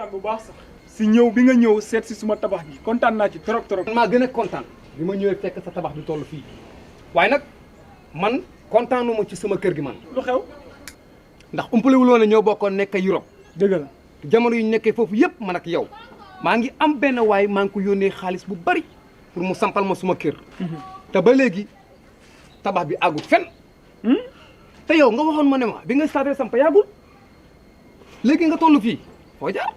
kontaan bu baax sax si ñëw bi nga ñëw seet si suma tabax gi kontaan naa ci trop. maa gën a kontaan bi ma ñëwee fekk sa tabax bi toll fii waaye nag man kontaanuma ci sama kër gi man. lu xew. ndax umpalewul woon ne ñoo bokkoon nekk Europe. dëgg la jamono yu ñu nekkee foofu yëpp man ak yow maa ngi am benn waay maa ngi ko yónnee xaalis bu bari pour mu sampal ma suma kër. te ba léegi tabax bi àggul fenn. te yow nga waxoon ma ne ma bi nga starté samp yàggul léegi nga toll fii foo jaar.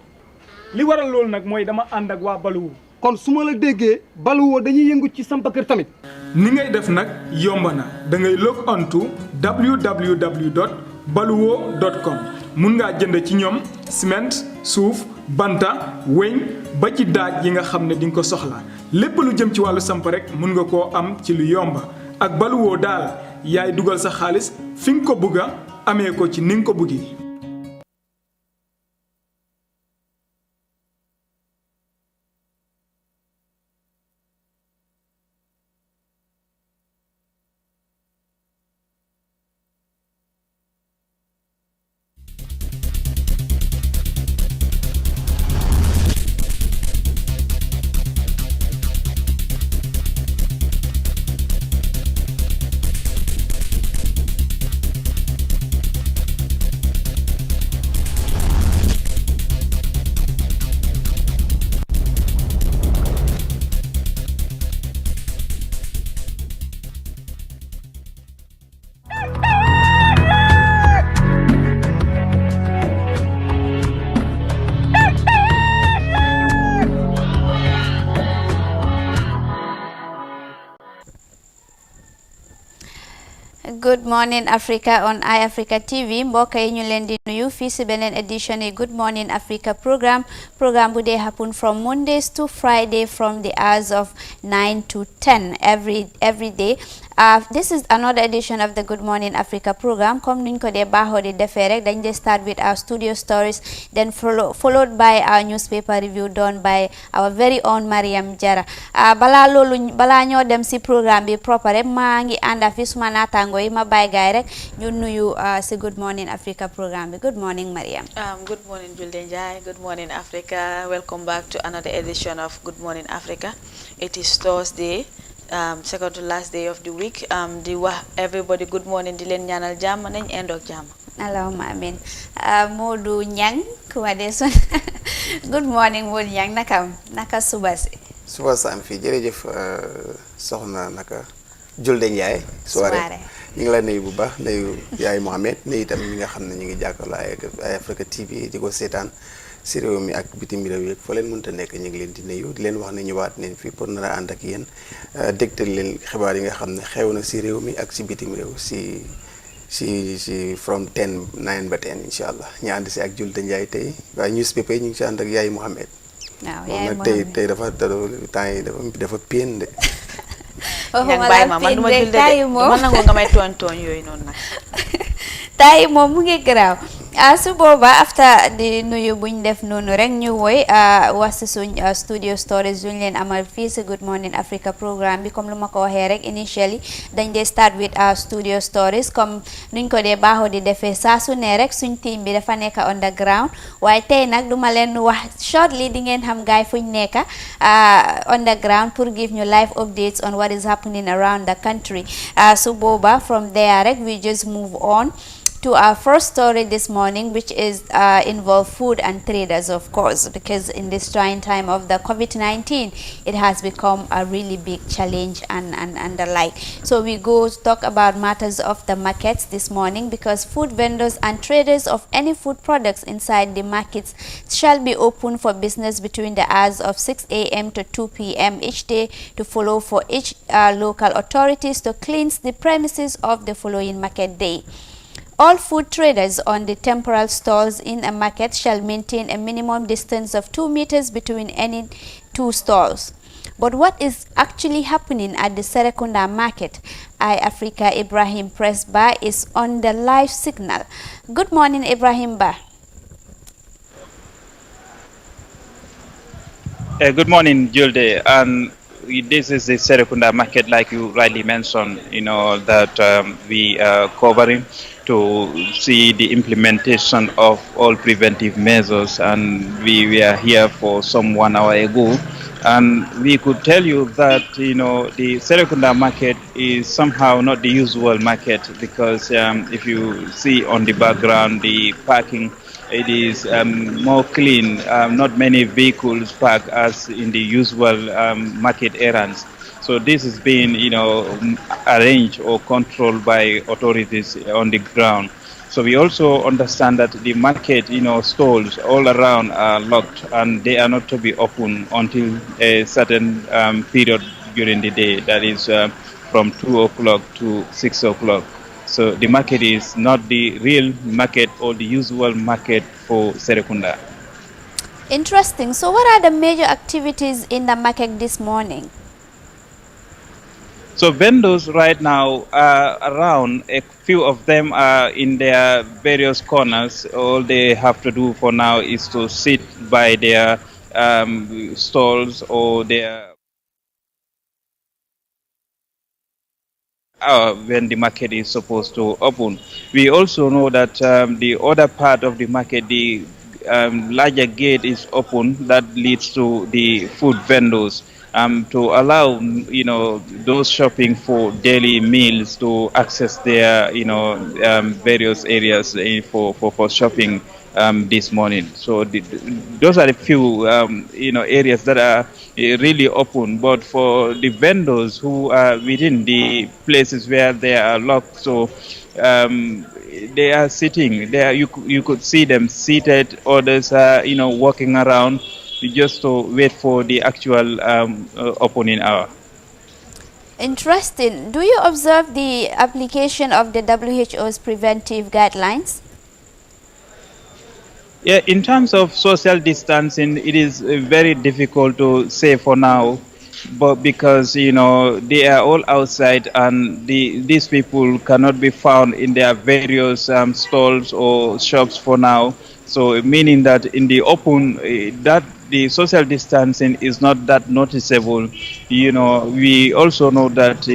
li waral loolu nag mooy dama ànd ak waa Baluwo. kon su ma la déggee Baluwo dañuy yëngu ci samp kër tamit. ni ngay def nag yomb na da ngay log on to www.baluwo.com mun ngaa jënd ci ñoom ciment suuf banta weñ ba ci daaj yi nga xam ne di nga ko soxla lépp lu jëm ci wàllu samp rek mun nga koo am ci lu yomba ak Baluwo daal yaay dugal sa xaalis fi nga ko bëgg a amee ko ci ni nga ko bëggee. Good morning Africa on iAfrica TV mbokk yi ñu leen di nuyu fii si beneen edition yi Good Morning Africa programme bu dee happen from Mondays to Friday from the hours of 9 to 10 every day. This is another edition of the Good Morning Africa program. Comme niñ ko dee baaxoo di defee rek dañ dee start with our studio stories then followed by our newspaper review done by our very own Mariam Jara. balaa ñoo dem si programme bi proper maa ngi ànd fi suma naataango yi ma bàyyi gaay rek ñu nuyu si Good Morning Africa programme bi. Good morning Mariam. Good morning Julde Njie. Good morning Africa. Welcome back to another edition of Good Morning Africa. It is Thursday. Second to last day of the week. Di wax everybody good morning di leen ñaanal jàmm nañ endoog jàmm. Allahumma amin. Modou Nyang kuma de son good morning Modou Nyang naka suba si. suba sa am fii jërëjëf soxna naka Julde Ndiaye. soirée ñu ngi la nuyu bu baax nuyu yaay Mohamed nuyu itam ñi nga xam ne ñu ngi jàkkaarloo ay Africa TV di ko seetaan si réew mi ak bitim réew yi fa leen mënta nekk ñu ngi leen di nuyu di leen wax ne ñëwaat nañ fii pour nar a ànd ak yéen dégtal leen xibaar yi nga xam ne xew na si réew mi ak si bitim réew si from 9 ba 10 incha allah ñu ànd si ak Julde Ndiaye tey waaye newspaper ñu ngi si ànd ak yaay Mohamed. waaw yaay Mohamed tey dafa temps yi dafa péen de. waxuma bàyyi ma man du ma Julde de man nangu nga may tooñ yooyu noonu nag. tay moom mu ngi garaaw su booba after di nuyu buñ def noonu rek ñu woy wax si suñ studio stories yuñ leen amal fii si Good Morning Africa programme bi comme lu ma ko waxee rek initially dañ dee start with our studio stories comme nuñ ko dee baaxoo di defee saa su ne rek suñ team bi dafa nekk underground waaye tey nag duma leen wax shortly di ngeen xam gaay fuñ nekk underground pour give ñu live updates on what is happening around the country su booba from there rek we just move on to our first story this morning, which is involve food and traders, of course, because in this trying time of the COVID-19, it has become a really big challenge and the like. So we go to talk about matters of the markets this morning, because food vendors and traders of any food products inside the markets shall be open for business between the hours of 6 a.m. to 2 p.m. each day to follow for each local authorities to cleanse the premises of the following market day. All food traders on the temporal stalls in a market shall maintain a minimum distance of 2 meters between any two stalls. But what is actually happening at the Serekunda market? iAfrica Ibrahim Presba is on the live signal. Good morning, Ibrahim Ba. Good morning, Julde. And this is the Serekunda market, like you rightly mentioned, that we are covering to see the implementation of all preventive measures, and we were here for some 1 hour ago. And we could tell you that, the Serekunda market is somehow not the usual market, because if you see on the background, the parking, it is more clean, not many vehicles park as in the usual market errands. So this is being, arranged or controlled by authorities on the ground. So we also understand that the market, stalls all around are locked, and they are not to be open until a certain period during the day, that is from 2 o'clock to 6 o'clock. So the market is not the real market or the usual market for Serekunda. Interesting. So what are the major activities in the market this morning? So vendors right now are around. A few of them are in their various corners. All they have to do for now is to sit by their stalls or their when the market is supposed to open. We also know that the other part of the market, the larger gate is open that leads to the food vendors, to allow those shopping for daily meals to access their various areas for shopping this morning. So those are the few areas that are really open. But for the vendors who are within the places where they are locked, so they are sitting there. You could see them seated. Others are walking around just to wait for the actual opening hour. Interesting. Do you observe the application of the WHO's preventive guidelines? Yeah, in terms of social distancing, it is very difficult to say for now, but because they are all outside, and these people cannot be found in their various stalls or shops for now. So meaning that in the open, that the social distancing is not that noticeable. We also know that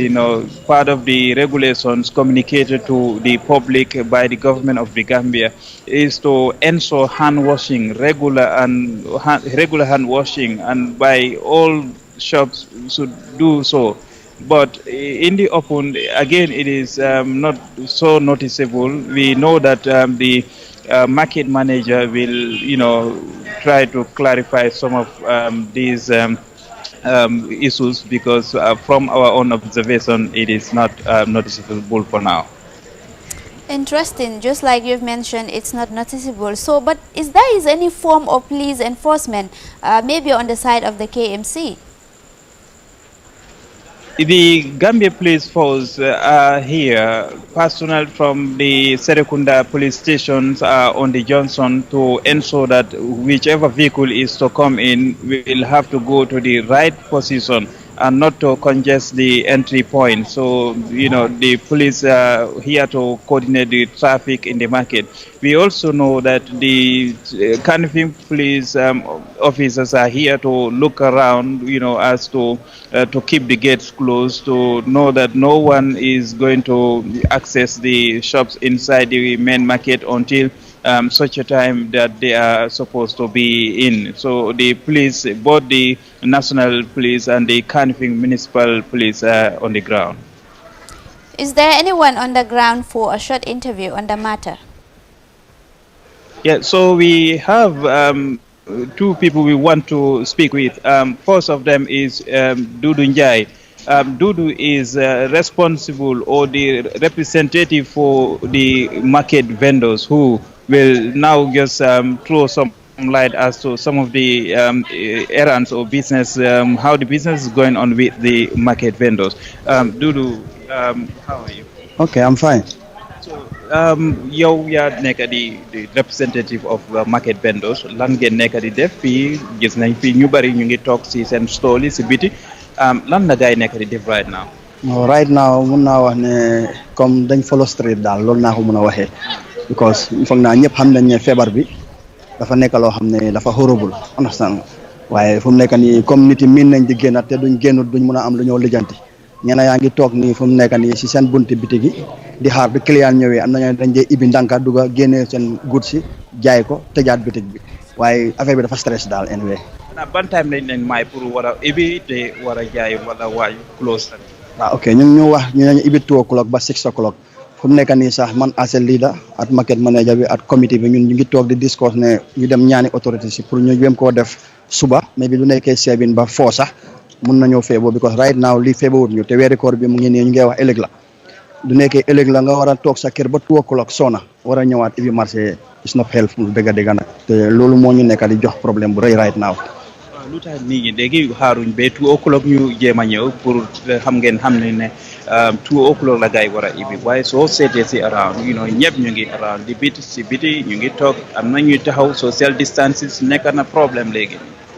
part of the regulations communicated to the public by the government of the Gambia is to ensure hand washing, regular hand washing, and by all shops should do so. But in the open, again, it is not so noticeable. We know that the market manager will, try to clarify some of these issues, because from our own observation, it is not noticeable for now. Interesting. Just like you've mentioned, it's not noticeable. So, but is there any form of police enforcement, maybe on the side of the KMC? The Gambia Police Force are here. Personnel from the Serekunda police stations are on the Johnson to ensure that whichever vehicle is to come in will have to go to the right position and not to congest the entry point. So, the police are here to coordinate the traffic in the market. We also know that the Kanifing police officers are here to look around, as to keep the gates closed, to know that no one is going to access the shops inside the main market until such a time that they are supposed to be in. So the police, both the national police and the Kanifing municipal police, are on the ground. Is there anyone on the ground for a short interview on the matter? Yeah, so we have two people we want to speak with. First of them is Dudu Njai. Dudu is responsible, or the representative for the market vendors, who will now just throw some light as to some of the errands or business, how the business is going on with the market vendors. Dudu, how are you? Okay, I'm fine. So, yow yaa nekk di representative of market vendors, lan ngeen nekk di def fii? Gis nañ fii ñu bari ñu ngi toog si seen stall yi si biti. Lan la gaay nekk di def right now? Right now mun naa wax ne comme dañ follow street daal loolu naa ko mën a waxee, because foog naa ñëpp xam nañ ne feebar bi dafa nekk loo xam ne dafa horrible, understand nga. waaye fu mu nekk nii comme nit yi miin nañ di génn te duñ génnut duñ mun a am lu ñoo lijjanti ñenn yaa ngi toog nii fu mu nekk nii si seen bunti bitig yi di xaar bi client ñëwee am nañu dañ dee ibbi ndànka dugga génnee seen gut si jaay ko tëjaat bitig bi waaye affaire bi dafa stress daal anyway. ban time lañ leen may pour war a ibbi te war a jaay wala waay close tamit. waaw ok ñu ngi ñu wax ñu ne ibbi 2 o'clock ba 6 o'clock fu mu nekk nii sax man as a leader at market manager bi at committee bi ñun ñu ngi toog di discuss ne ñu dem ñaani autorité si pour ñu jéem koo def suba mais bi du nekkee 7 ba 4 sax mun nañoo feeboo because right now lii feebawut ñu te weeri koor bi mu ngi nii ñu ngi wax ëllëg la du nekkee ëllëg la nga war a toog sa kër ba 2 o'clock soona war a ñëwaat ibbi marché is not helpful dëgg nag te loolu moo ñu nekk di jox problème bu rëy right now. lu tax nit ñi léegi xaaruñ ba 2 o'clock ñu jéem a ñëw pour xam ne 2 o'clock la gars yi war a ibbi waaye soo seetee si around ñëpp ñu ngi around di biti si biti ñu ngi toog am na ñuy taxaw social distances nekk na problème léegi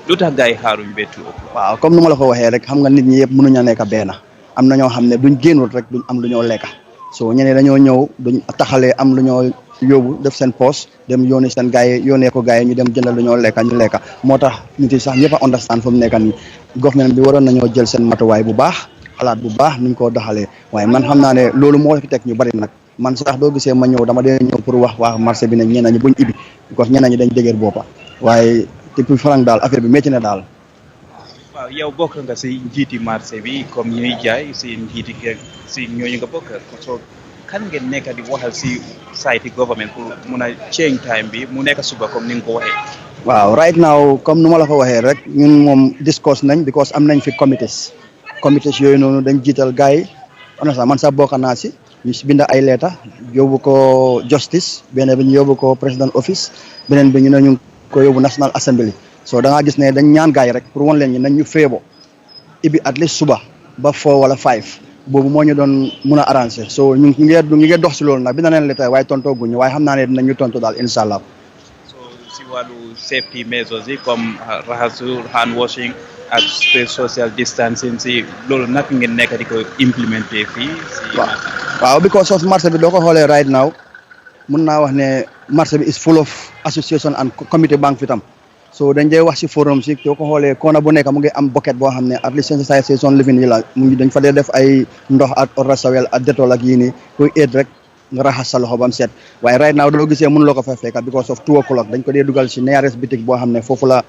lu tax gars yi xaaruñ ba 2 o'clock. waaw comme nu ma la ko waxee rek xam nga nit ñi yëpp mënuñu nekk benn am na ñoo xam ne duñ génnul rek duñ am lu ñoo lekka so ñeneen dañoo ñëw duñ taxalee am lu ñoo yóbbu def seen poche dem yónnee seen gars yi yónnee ko gars yi ñu dem jëndal lu ñoo lekka ñu lekka moo tax nit yi sax ñëpp a understand fu mu nekk nii government bi waroon nañoo jël seen matuwaay bu baax xalaat bu baax nuñ koo doxalee waaye man xam naa ne loolu moo fi teg ñu bari nag man sax doo gisee ma ñëw dama dee ñëw pour wax marché bi ne ñeneen ñi buñ ibbi because ñeneen ñi dañ dëgër boppa waaye depuis farang daal affaire bi métti na daal. waaw yow bokk nga si njiiti marché bi comme ñuy jaay si njiiti si ñooñu nga bokk so kan ngeen nekk di waxal si site government pour mun a change time bi mu nekk suba comme ni nga ko waxee. waaw right now comme nu ma la ko waxee rek ñun moom discuss nañ because am nañ fi comités yooyu noonu dañ jiital gars yi man sax bokk naa si ñu si bind ay leeta yóbbu ko justice beneen bi ñu yóbbu ko président office beneen bi ñu ne ñu ko yóbbu national assembly so da ngaa gis ne dañ ñaan gars yi rek pour wan leen ñi nañ ñu feebo ibi at least suba ba 4 wala 5 boobu moo ñu doon mun a arrangé so ñu ngi dox si loolu nag bi na leen leeta waaye tontoo guñu waaye xam naa ne dinañ ñu tontu daal incha allah. so si wàllu safety measures yi comme raxasu hand washing ak social distancing si loolu naka ngeen nekk di ko implémenté fii si waaw because of marché bi doo ko xoolee right now mun naa wax ne marché bi is full of association and committee bank fi tam so dañ dee wax si forum si doo ko xoolee koona bu nekk mu ngi am bucket boo xam ne at least sensitization living yi la mu dañ fa dee def ay ndox ak rasawel ak détol ak yii nii kuy aid rek nga raxas sa loxo ba mu set waaye right now doo gisee mënuloo ko fa fekk because of 2 o'clock dañ ko dee dugal si nearest bitik boo xam ne foofu la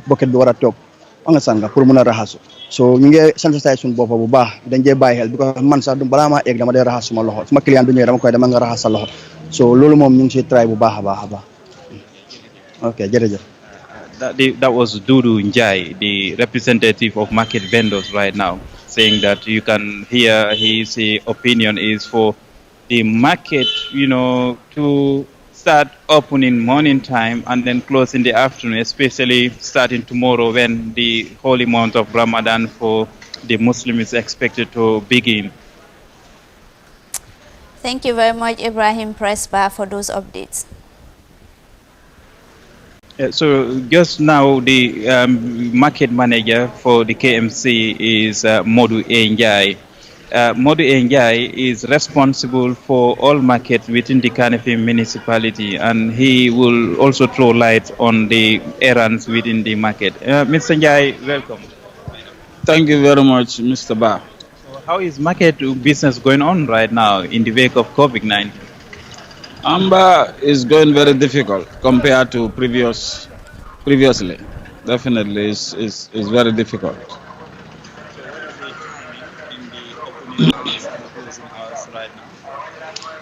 bucket bi war a toog nga sanga pour mun a raxasu so ñu ngi sensitiser suñu bopp bu baax dañ dee bàyyi xel because man sax balaa maa egg dama dee raxas suma loxo suma client bi ñëwee dama koy dama nga raxas sa loxo so loolu moom ñu ngi siy try bu baax a baax ok jërëjëf. That was Dudu Njai, the representative of market vendors right now, saying that you can hear his opinion is for the market, to start opening morning time and then close in the afternoon, especially starting tomorrow when the holy month of Ramadan for the Muslim is expected to begin. Thank you very much, Ibrahim Presba, for those updates. So just now, the market manager for the KMC is Modu Njai. Modu Njai is responsible for all markets within the Kanifing municipality, and he will also throw light on the errands within the market. Mr. Njai, welcome. Thank you very much, Mr. Ba. So how is market business going on right now in the wake of COVID-19? Amba is going very difficult compared to previously. Definitely is very difficult.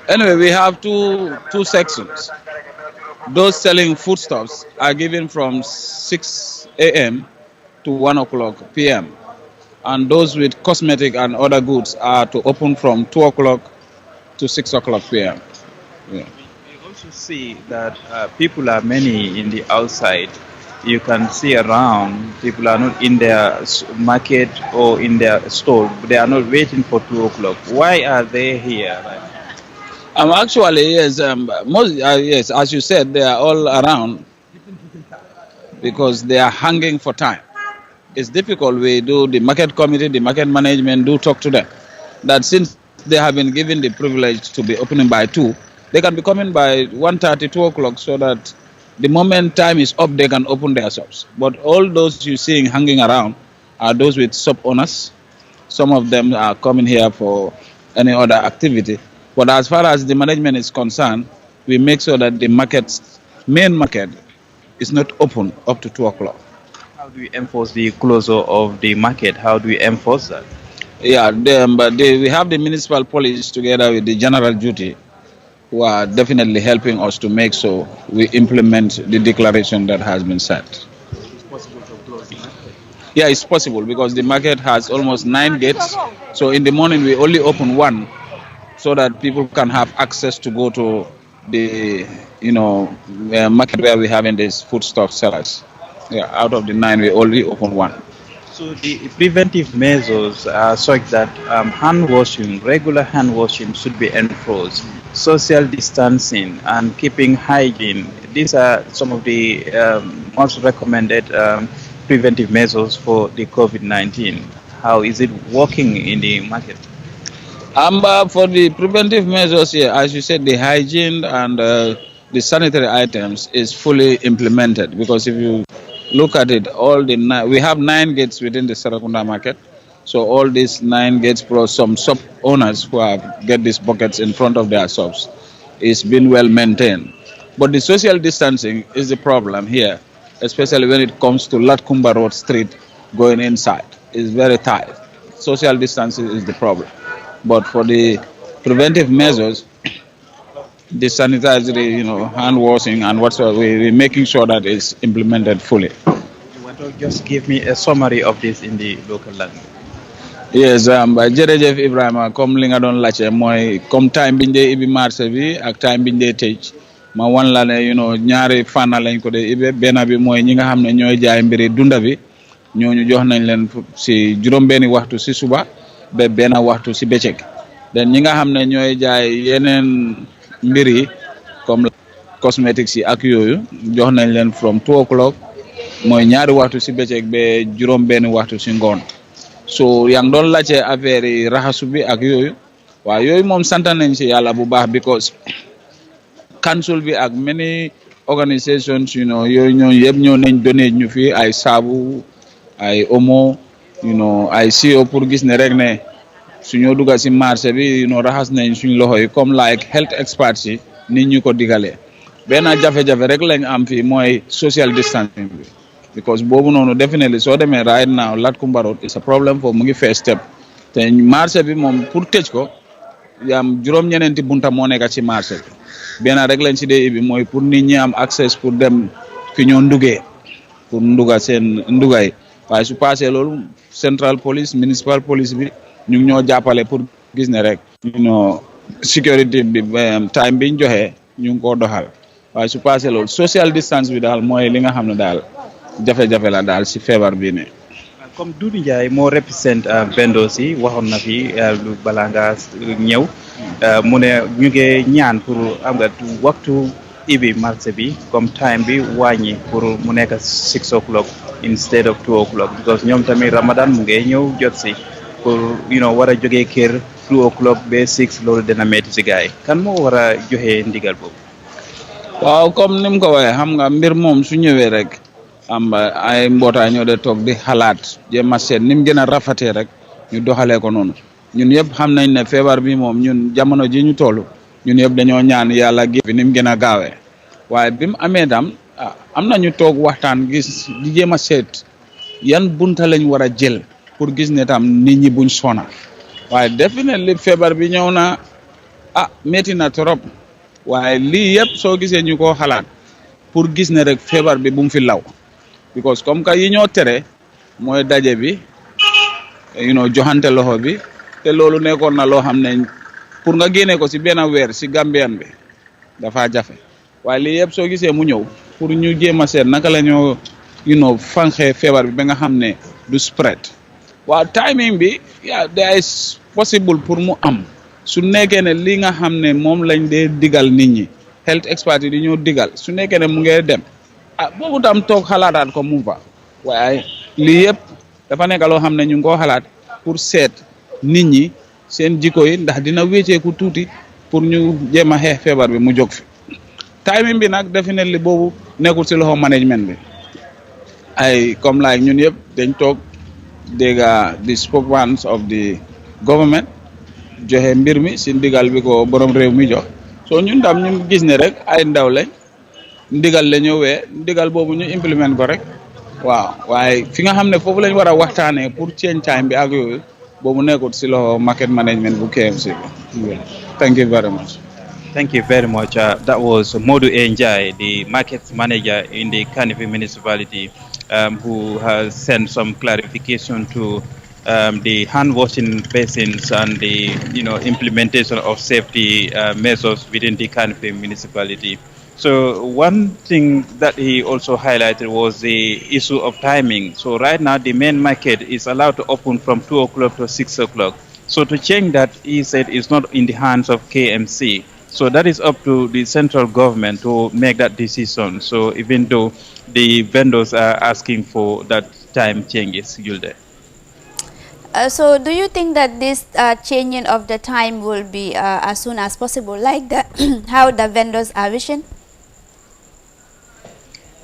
Anyway, we have two sections. Those selling foodstuffs are given from 6 a.m. to 1 o'clock p.m. And those with cosmetic and other goods are to open from 2 o'clock to 6 o'clock p.m. Yeah. We also see that people are many in the outside. You can see around, people are not in their market or in their store. They are not waiting for 2 o'clock. Why are they here? Actually, yes, yes, as you said, they are all around because they are hanging for time. It's difficult. We do, the market committee, the market management do talk to them that since they have been given the privilege to be opening by 2, they can be coming by 1:30, 2 o'clock so that The moment time is up, they can open their shops. But all those you're seeing hanging around are those with shop owners. Some of them are coming here for any other activity. But as far as the management is concerned, we make sure that the main market is not open up to 2 o'clock. How do you enforce the closure of the market? How do you enforce that? Yeah, we have the municipal police together with the general duty who are definitely helping us to make sure we implement the declaration that has been set. It's possible to close the market? Yeah, it's possible because the market has almost 9 gates. So in the morning we only open 1 so that people can have access to go to the market where we have in these foodstuff sellers. Yeah, out of the 9 we only open 1. So the preventive measures are such that regular hand washing should be enforced, social distancing and keeping hygiene. These are some of the most recommended preventive measures for the COVID-19. How is it working in the market? For the preventive measures here, as you said, the hygiene and the sanitary items is fully implemented because if you look at it, we have 9 gates within the Serakunda market. So all these 9 gates plus some shop owners who have get these buckets in front of their shops is been well maintained. But the social distancing is the problem here, especially when it comes to Latkumba Road Street going inside. It's very tight. Social distancing is the problem. But for the preventive measures, the sanitary, hand washing and whatsoever, we're making sure that it's implemented fully. You want to just give me a summary of this in the local language? Yes, jërëjëf Ibrahima comme li nga doon laajte mooy comme time biñ dee ibi marché bi ak time biñ dee tëj ma wan la ne ñaari fànn lañ ko dee ibe benn bi mooy ñi nga xam ne ñooy jaay mbiri dunda bi ñooñu jox nañ leen si juróom-benni waxtu si suba ba benn waxtu si bëccëg den ñi nga xam ne ñooy jaay yeneen mbir yi comme cosmétiques yi ak yooyu jox nañ leen from 2 o'clock mooy ñaari waxtu si bëccëg ba juróom-benni waxtu si ngoon so yaa ngi doon laajte affaire yi raxasu bi ak yooyu waaw yooyu moom sant nañ si yàlla bu baax because council bi ak many organizations yooyu ñooñu yëpp ñoo nañ donné ñu fi ay saabu ay omo ay sio pour gis ne rek ne suñoo dugga si marché bi raxas nañ suñ loxo yi comme like health experts yi nit ñu ko digalee benn jafe-jafe rek lañ am fii mooy social distancing bi because boobu noonu definitely soo demee right now Latkumba Road is a problem for mu ngi first step te marché bi moom pour tëj ko yam juróom-ñeneenti bunta moo nekk ci marché bi benn rek lañ si dee ibi mooy pour nit ñi am access pour dem fi ñoo ndugee pour nduga seen ndugay waaye su passé loolu central police municipal police bi ñu ngi ñoo jàppale pour gis ne rek sécurité bi time biñ joxe ñu ngi koo doxal waaye su passé loolu social distance bi daal mooy li nga xam ne daal jafe-jafe la daal si feebar bi ne comme Doudou Ndiaye moo represent vendors yi waxoon na fi lu balaa nga ñëw mu ne ñu ngi ñaan pour am nga waxtu ibi marché bi comme time bi wàññi pour mu nekk 6 o'clock instead of 2 o'clock because ñoom tamit Ramadan mu ngi ñëw jot si pour war a jógee kër 2 o'clock ba 6 loolu dina metti si gars yi kan moo war a joxe ndigal boobu. waaw comme ni mu ko waxee xam nga mbir moom su ñëwee rek am ay mbootaay ñoo de toog di xalaat jéem a seet ni mu gën a rafetee rek ñu doxalee ko noonu ñun yëpp xam nañ ne feebar bi moom ñun jamono ji ñu toll ñun yëpp dañoo ñaan yàlla gi fi ni mu gën a gaawee waaye bi mu amee tam am na ñu toog waxtaan gis di jéem a seet yan bunta lañ war a jël pour gis ne tam nit ñi buñ sona waaye definitely feebar bi ñëw na métti na trop waaye lii yëpp soo gisee ñu ko xalaat pour gis ne rek feebar bi bu mu fi law because comme que yi ñoo tere mooy daje bi joxante loxo bi te loolu nekkoon na loo xam ne pour nga génne ko si benn weer si Gambien bi dafa jafe waaye lii yëpp soo gisee mu ñëw pour ñu jéem a seet naka la ñoo fanxee feebar bi ba nga xam ne du spread waaw timing bi there is possible pour mu am su nekkee ne li nga xam ne moom lañ dee digal nit ñi health experts yi di ñoo digal su nekkee ne mu ngee dem boobu tam toog xalaataat ko mu fa waaye lii yëpp dafa nekk loo xam ne ñu ngi koo xalaat pour seet nit ñi seen jikko yi ndax dina wécceeku tuuti pour ñu jéem a xeex feebar bi mu jóg fi timing bi nag definitely boobu nekkul si loxo management bi ay comme like ñun yëpp dañ toog dégg the spokesman of the government joxe mbir mi si ndigal bi ko borom réew mi jox so ñun tam ñu gis ne rek ay ndaw lañ ndigal la ñëwee ndigal boobu ñu implement ko rek waaw waaye fi nga xam ne foofu lañ war a waxtaanee pour change time bi ak yooyu boobu nekkul si loxo market management bu KMC bi. Thank you very much. Thank you very much. That was Modu Njai, the market manager in the Kanifi municipality, who has sent some clarification to the hand washing basins and the implementation of safety measures within the Kanifi municipality. So one thing that he also highlighted was the issue of timing. So right now the main market is allowed to open from 2 o'clock to 6 o'clock. So to change that, he said, is not in the hands of KMC. So that is up to the central government to make that decision. So even though the vendors are asking for that time changes, Gilde. So do you think that this changing of the time will be as soon as possible, like how the vendors are wishing?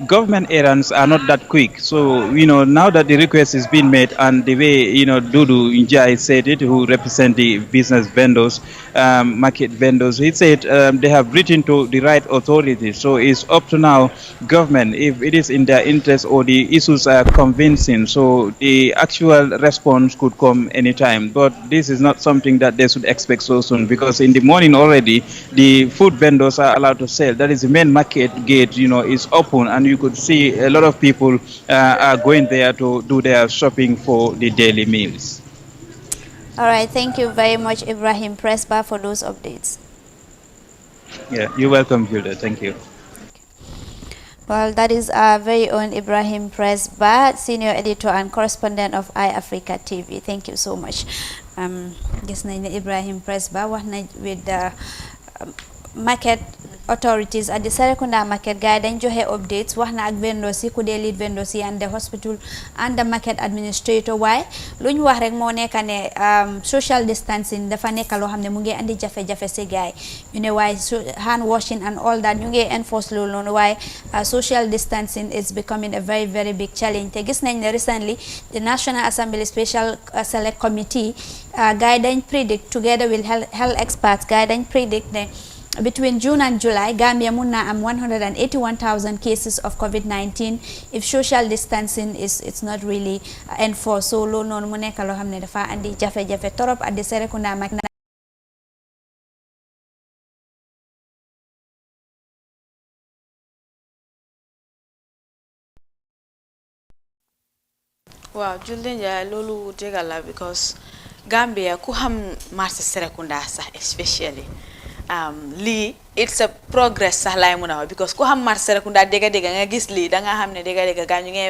Government errands are not that quick. So, now that the request is being made and the way, Dudu Njai said it, who represent the business vendors, market vendors, he said they have written to the right authorities. So it's up to now government, if it is in their interest or the issues are convincing. So the actual response could come anytime. But this is not something that they should expect so soon, because in the morning already, the food vendors are allowed to sell. That is the main market gate, is open, and you could see a lot of people are going there to do their shopping for the daily meals. All right, thank you very much, Ibrahim Presba, for those updates. Yeah, you're welcome, Gilda. Thank you. Well, that is our very own Ibrahim Presba, senior editor and correspondent of iAfrica TV. Thank you so much. Gis nañ ne Ibrahim Presba wax na with the market authorities at the Serekunda market guy dañ joxe updates wax na ak vendors yi ku dee lead vendors yi and the hospital and the market administrator waaye lu ñu wax rek moo nekk ne social distancing dafa nekk loo xam ne mu ngi andi jafe-jafe si gaay ñu ne waaye hand washing and all that ñu ngi enforce loolu noonu waaye social distancing is becoming a very very big challenge te gis nañ ne recently the National Assembly Special Select Committee guy dañ predict together with health experts guy dañ predict ne between June and July, Gambia mun na am 181,000 cases of COVID-19 if social distancing it's not really enforced. So loolu noonu mu nekk loo xam ne dafa andi jafe-jafe torop at the Serekunda mag na waaw Julde Njie loolu dëgg la because Gambia ku xam marché Serekunda sax especially lii it's a progress sax laay mun a wax because ku xam marché Serekunda dégg nga gis lii da nga xam ne dégg gaa ñu ngi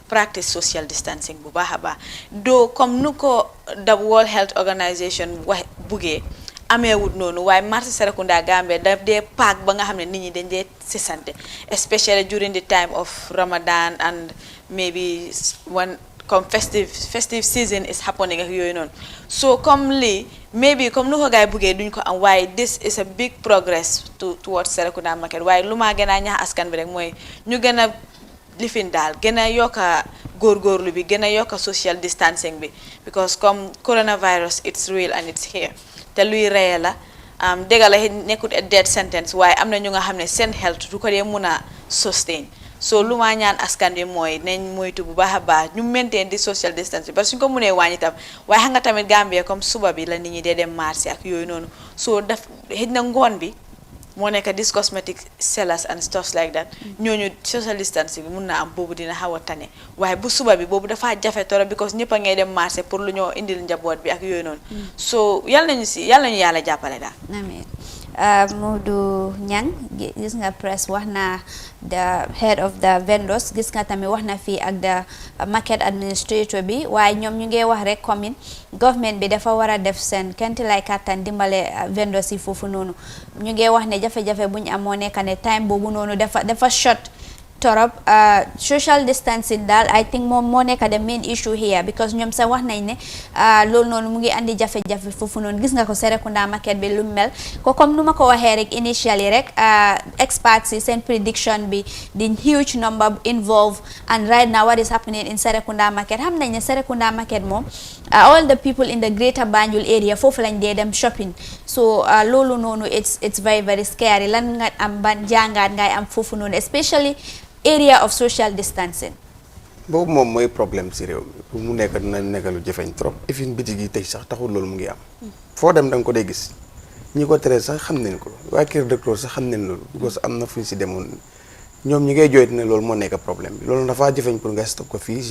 practice social distancing bu baax a baax doo comme nu ko the World Health Organization wax buggee ameewut noonu waaye marché Serekunda Gambia daf dee paak ba nga xam ne nit ñi dañ dee sisante especially during the time of Ramadan and maybe when comme festive season is happening ak yooyu noonu so comme lii maybe comme nu ko gaay buggee duñ ko am waaye this is a big progress towards Serekunda market waaye lu maa gën a ñaax askan bi rek mooy ñu gën a lifin daal gën a yokka góorgóorlu bi gën a yokka social distancing bi because comme coronavirus it's real and it's here te luy reye la dégg la nekkut a death sentence waaye am na ñu nga xam ne seen health du ko dee mun a sustain so lu ma ñaan askan bi mooy nañ moytu bu baax a baax ñu maintain di social distance parce que suñ ko mënee wàññi tam waaye xam nga tamit Gambia comme suba bi la nit ñi dee dem marché ak yooyu noonu so daf xëj na ngoon bi moo nekk dis cosmetic sellers and stuff like that ñooñu social distancing bi mun na am boobu dina xaw a tane waaye bu suba bi boobu dafa jafe torop because ñëpp a ngay dem marché pour lu ñoo indil njaboot bi ak yooyu noonu so yàlla ñu yàlla jàppale daal amiin Modou Nyang gis nga press wax na the head of the vendors gis nga tamit wax na fii ak the market administrator bi waaye ñoom ñu ngi wax rek commune government bi dafa war a def seen kenti lay kattan dimbale vendors yi foofu noonu ñu ngi wax ne jafe-jafe bu ñu amoo nekk ne time boobu noonu dafa short torop social distancing daal I think moom moo nekk the main issue here because ñoom sax wax nañ ne loolu noonu mu ngi andi jafe-jafe foofu noonu gis nga ko Serekunda market bi lu mel ko comme nu ma ko waxee rek initially rek experts yi seen prediction bi the huge number involved and right now what is happening in Serekunda market xam nañ ne Serekunda market moom all the people in the greater Banjul area foofu lañ dee dem shopping so loolu noonu it's very very scary lan nga am ban jàngaat ngay am foofu noonu especially area of social distancing. boobu moom mooy problème si réew mi pour mu nekk dina nekk lu jafeñ trop ifin bitig yi tey sax taxul loolu mu ngi am foo dem da nga ko dee gis ñi ko tere sax xam nañ ko waa kër docteur sax xam nañ loolu because am na fu ñu si demoon ñoom ñi ngay jooytu ne loolu moo nekk problème bi loolu dafa jafeñ pour nga stop ko fii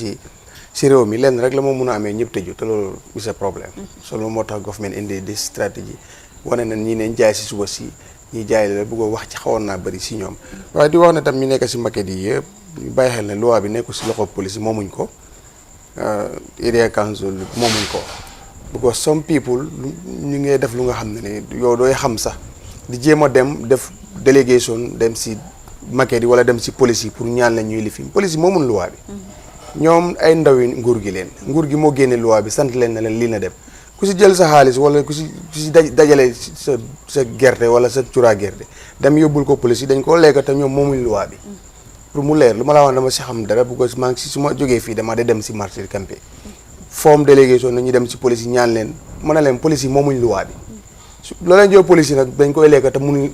si réew mi lenn rek la moo mun a amee ñëpp tëju te loolu c'est un problème so loolu moo tax government indi des stratégie wane na ñi neen jaay si suba si ñi jaay la bëgg wax ci xawoon naa bëri si ñoom waaye di wax ne tam ñu nekk si maquette yi yëpp ñu bàyyi xel ne loi bi nekku si loxo police moomuñ ko area council moomuñ ko because some people ñu ngi def lu nga xam ne ne yow dooy xam sax di jéem a dem def délégation dem si maquette yi wala dem si police yi pour ñaan la ñuy lifin police yi moomuñ loi bi ñoom ay ndawi nguur gi leen nguur gi moo génne loi bi sant leen na leen lii na dem ku si jël sa xaalis wala ku si dajale sa gerte wala sa curaa gerte dem yóbbul ko police yi dañ koo lekk te ñoom moomuñ loi bi pour mu leer lu ma la wax dama si xam dara because maa ngi si su ma jógee fii dama de dem si marché campé forme délégation nañu dem si police yi ñaan leen mën na leen police yi moomuñ loi bi loo leen jox police yi nag dañ koy lekk te munuñ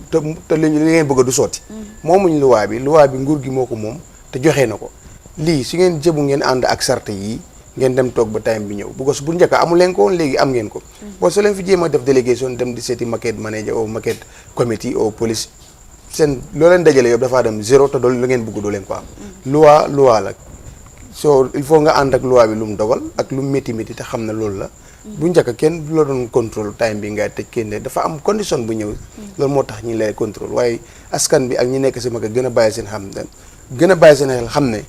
te li ngeen bëgg du sotti moomuñ loi bi nguur gi moo ko moom te joxee na ko lii su ngeen jëbu ngeen ànd ak sart yi ngeen dem toog ba time bi ñëw because bu njëkk amul leen ko woon léegi am ngeen ko bon soo leen fi jéem a def délégation dem di seeti market manager au market committee au police seen loo leen dajale yëpp dafaa dem zéro te doolu lu ngeen bëgg doo leen ko am loi la so il faut nga ànd ak loi bi lu mu dogal ak lu mu métti te xam ne loolu la bu njëkk kenn la doon contrôle time bi ngay tëj kenn dafa am condition bu ñëw loolu moo tax ñi lay contrôle waaye askan bi ak ñi nekk si market gën a bàyyi seen xel xam ne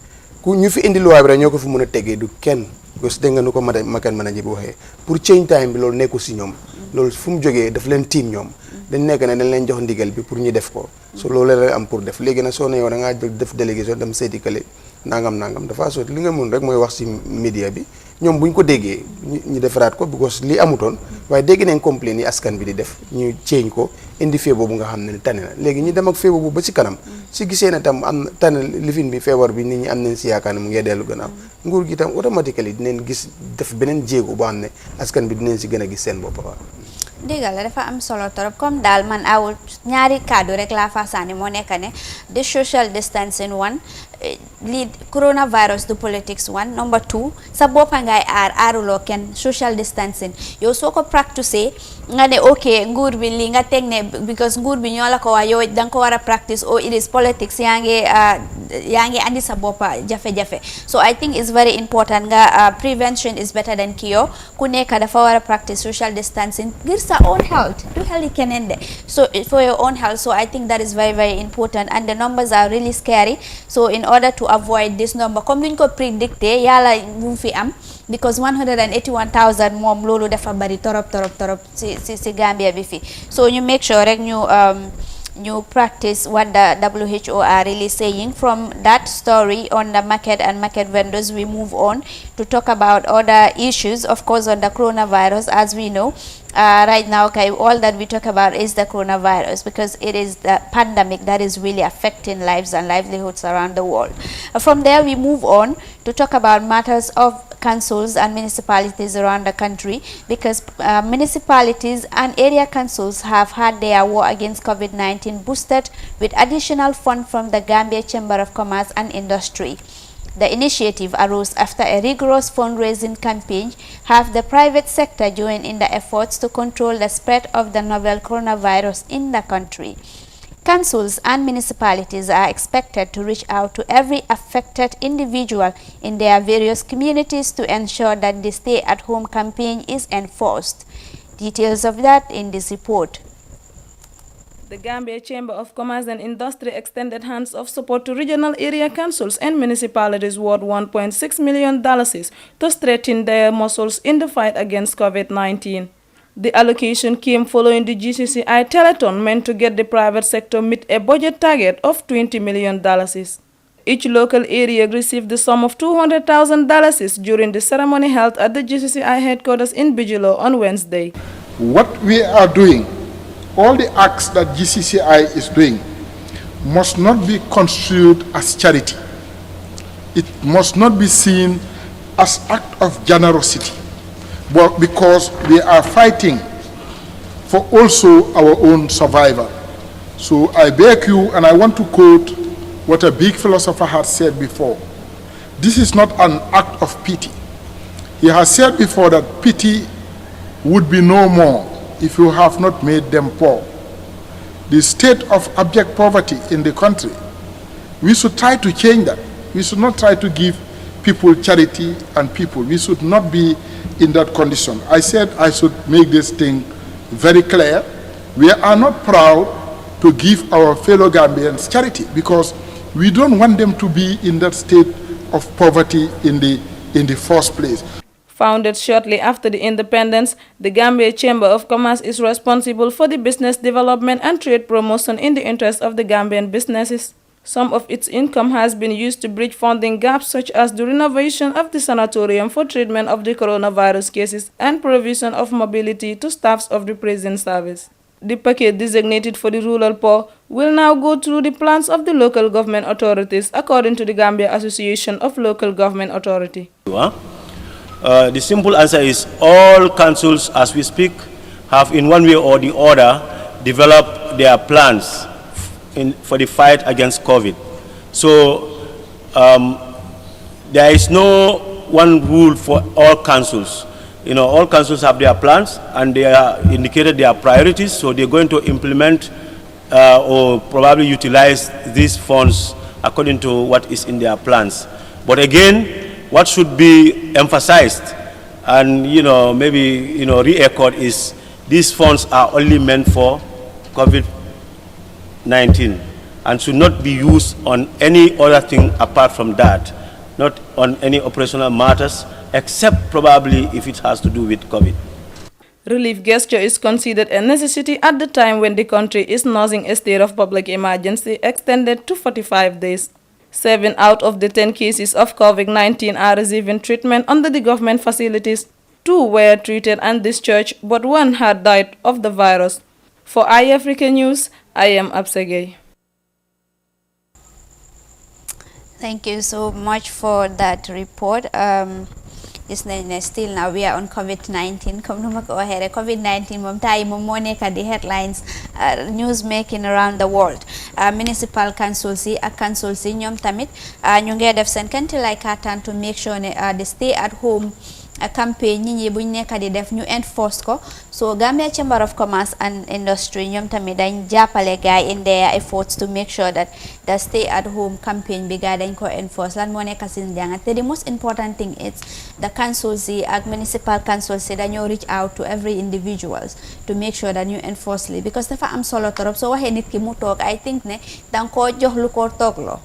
ku ñu fi indi loi bi rek ñoo ko fi mën a tegee du kenn parce que dégg nga nu ko market manager bi waxee pour change time bi loolu nekkul si ñoom loolu fu mu jógee daf leen tiim ñoom dañ nekk ne dañ leen jox ndigal bi pour ñu def ko so loolu la am pour def léegi nag soo ne yow da ngaa def délégation dem seeti kale nangam dafa sotti li nga mun rek mooy wax si média bi ñoom buñ ko déggee ñu defaraat ko because li amutoon waaye dégg nañ complain yi askan bi di def ñu ceeñ ko indi fee boobu nga xam ne tane na léegi ñu dem ak fee boobu ba si kanam si gisee ne tam am tane lifin bi feebar bi nit ñi am nañ si yaakaar ne mu ngi dellu gannaaw nguur gi tam automatiquement dinañ gis def beneen jéego boo xam ne askan bi dinañ si gën a gis seen bopp waaw dégg la dafa am solo torop comme daal man awul ñaari kàddu rek laa fasaani moo nekk ne the social distancing one lii coronavirus du politics one number two sa boppa ngay aaruloo kenn social distancing yow soo ko practice nga ne ok nguur bi lii nga teg ne because nguur bi ñoo la ko wax yow danga ko war a practice or it is politics yaa ngi andi sa boppa jafe-jafe so I think it's very important nga prevention is better than cure ku nekk dafa war a practice social distancing ngir sa own health du healthy keneen de so for your own health so I think that is very very important and the numbers are really scary so in order to avoid this number comme nuñ ko prédicté yàlla bu mu fi am because 181,000 moom loolu dafa bari torop si Gambia bi fi so ñu make sure rek ñu practice what the WHO are really saying. From that story on the market and market vendors, we move on to talk about other issues, of course, on the coronavirus. As we know, right now, okay, all that we talk about is the coronavirus because it is the pandemic that is really affecting lives and livelihoods around the world. From there, we move on to talk about matters of councils and municipalities around the country because municipalities and area councils have had their war against COVID-19 boosted with additional fund from the Gambia Chamber of Commerce and Industry. The initiative arose after a rigorous fundraising campaign have the private sector joined in the efforts to control the spread of the novel coronavirus in the country. Councils and municipalities are expected to reach out to every affected individual in their various communities to ensure that the stay-at-home campaign is enforced. Details of that in this report. The Gambia Chamber of Commerce and Industry extended hands of support to regional area councils and municipalities worth $1.6 million to strengthen their muscles in the fight against COVID-19. The allocation came following the GCCI telethon meant to get the private sector meet a budget target of $20 million. Each local area received the sum of $200,000 during the ceremony held at the GCCI headquarters in Bijilo on Wednesday. What we are doing, all the acts that GCCI is doing, must not be construed as charity. It must not be seen as act of generosity, but because we are fighting for also our own survival. So I beg you, and I want to quote what a big philosopher has said before. This is not an act of pity. He has said before that pity would be no more if you have not made them poor. The state of abject poverty in the country, we should try to change that. We should not try to give people charity and people. We should not be in that condition. I said I should make this thing very clear. We are not proud to give our fellow Gambians charity because we don't want them to be in that state of poverty in the first place. Founded shortly after the independence, the Gambia Chamber of Commerce is responsible for the business development and trade promotion in the interest of the Gambian businesses. Some of its income has been used to bridge funding gaps such as the renovation of the sanatorium for treatment of the coronavirus cases and provision of mobility to staffs of the prison service. The package designated for the rural poor will now go through the plans of the local government authorities according to the Gambia Association of Local Government Authority. The simple answer is all councils as we speak have in one way or the other developed their plans for the fight against COVID. So there is no one rule for all councils. You know, all councils have their plans and they are indicated their priorities, so they're going to implement or probably utilize these funds according to what is in their plans. But again, what should be emphasized and maybe re-echoed is these funds are only meant for COVID-19 and should not be used on any other thing apart from that, not on any operational matters, except probably if it has to do with COVID. Relief gesture is considered a necessity at the time when the country is nursing a state of public emergency extended to 45 days. 7 out of the 10 cases of COVID-19 are receiving treatment under the government facilities. 2 were treated and discharged, but 1 had died of the virus. For iAfrica News, I am Absegay. Thank you so much for that report. Still now we are on COVID-19. COVID-19 mom tay mom mo nekk di headlines news making around the world. Municipal councils yi ak councils yi ñoom tamit ñu ngi def seen kantilay kattan to make sure ne the stay at home campaign ñi buñ nekk di def ñu enforce ko. So Gambia Chamber of Commerce and Industry ñoom tamit dañ jàppale gaay in their efforts to make sure that the stay at home campaign bi gaay dañ ko enforce. Lan moo nekk seen jàngat te the most important thing is the councils yi ak municipal councils yi dañoo reach out to every individuals to make sure that ñu enforce li because dafa am solo torop soo waxee nit ki mu toog I think ne danga koo jox lu ko toogloo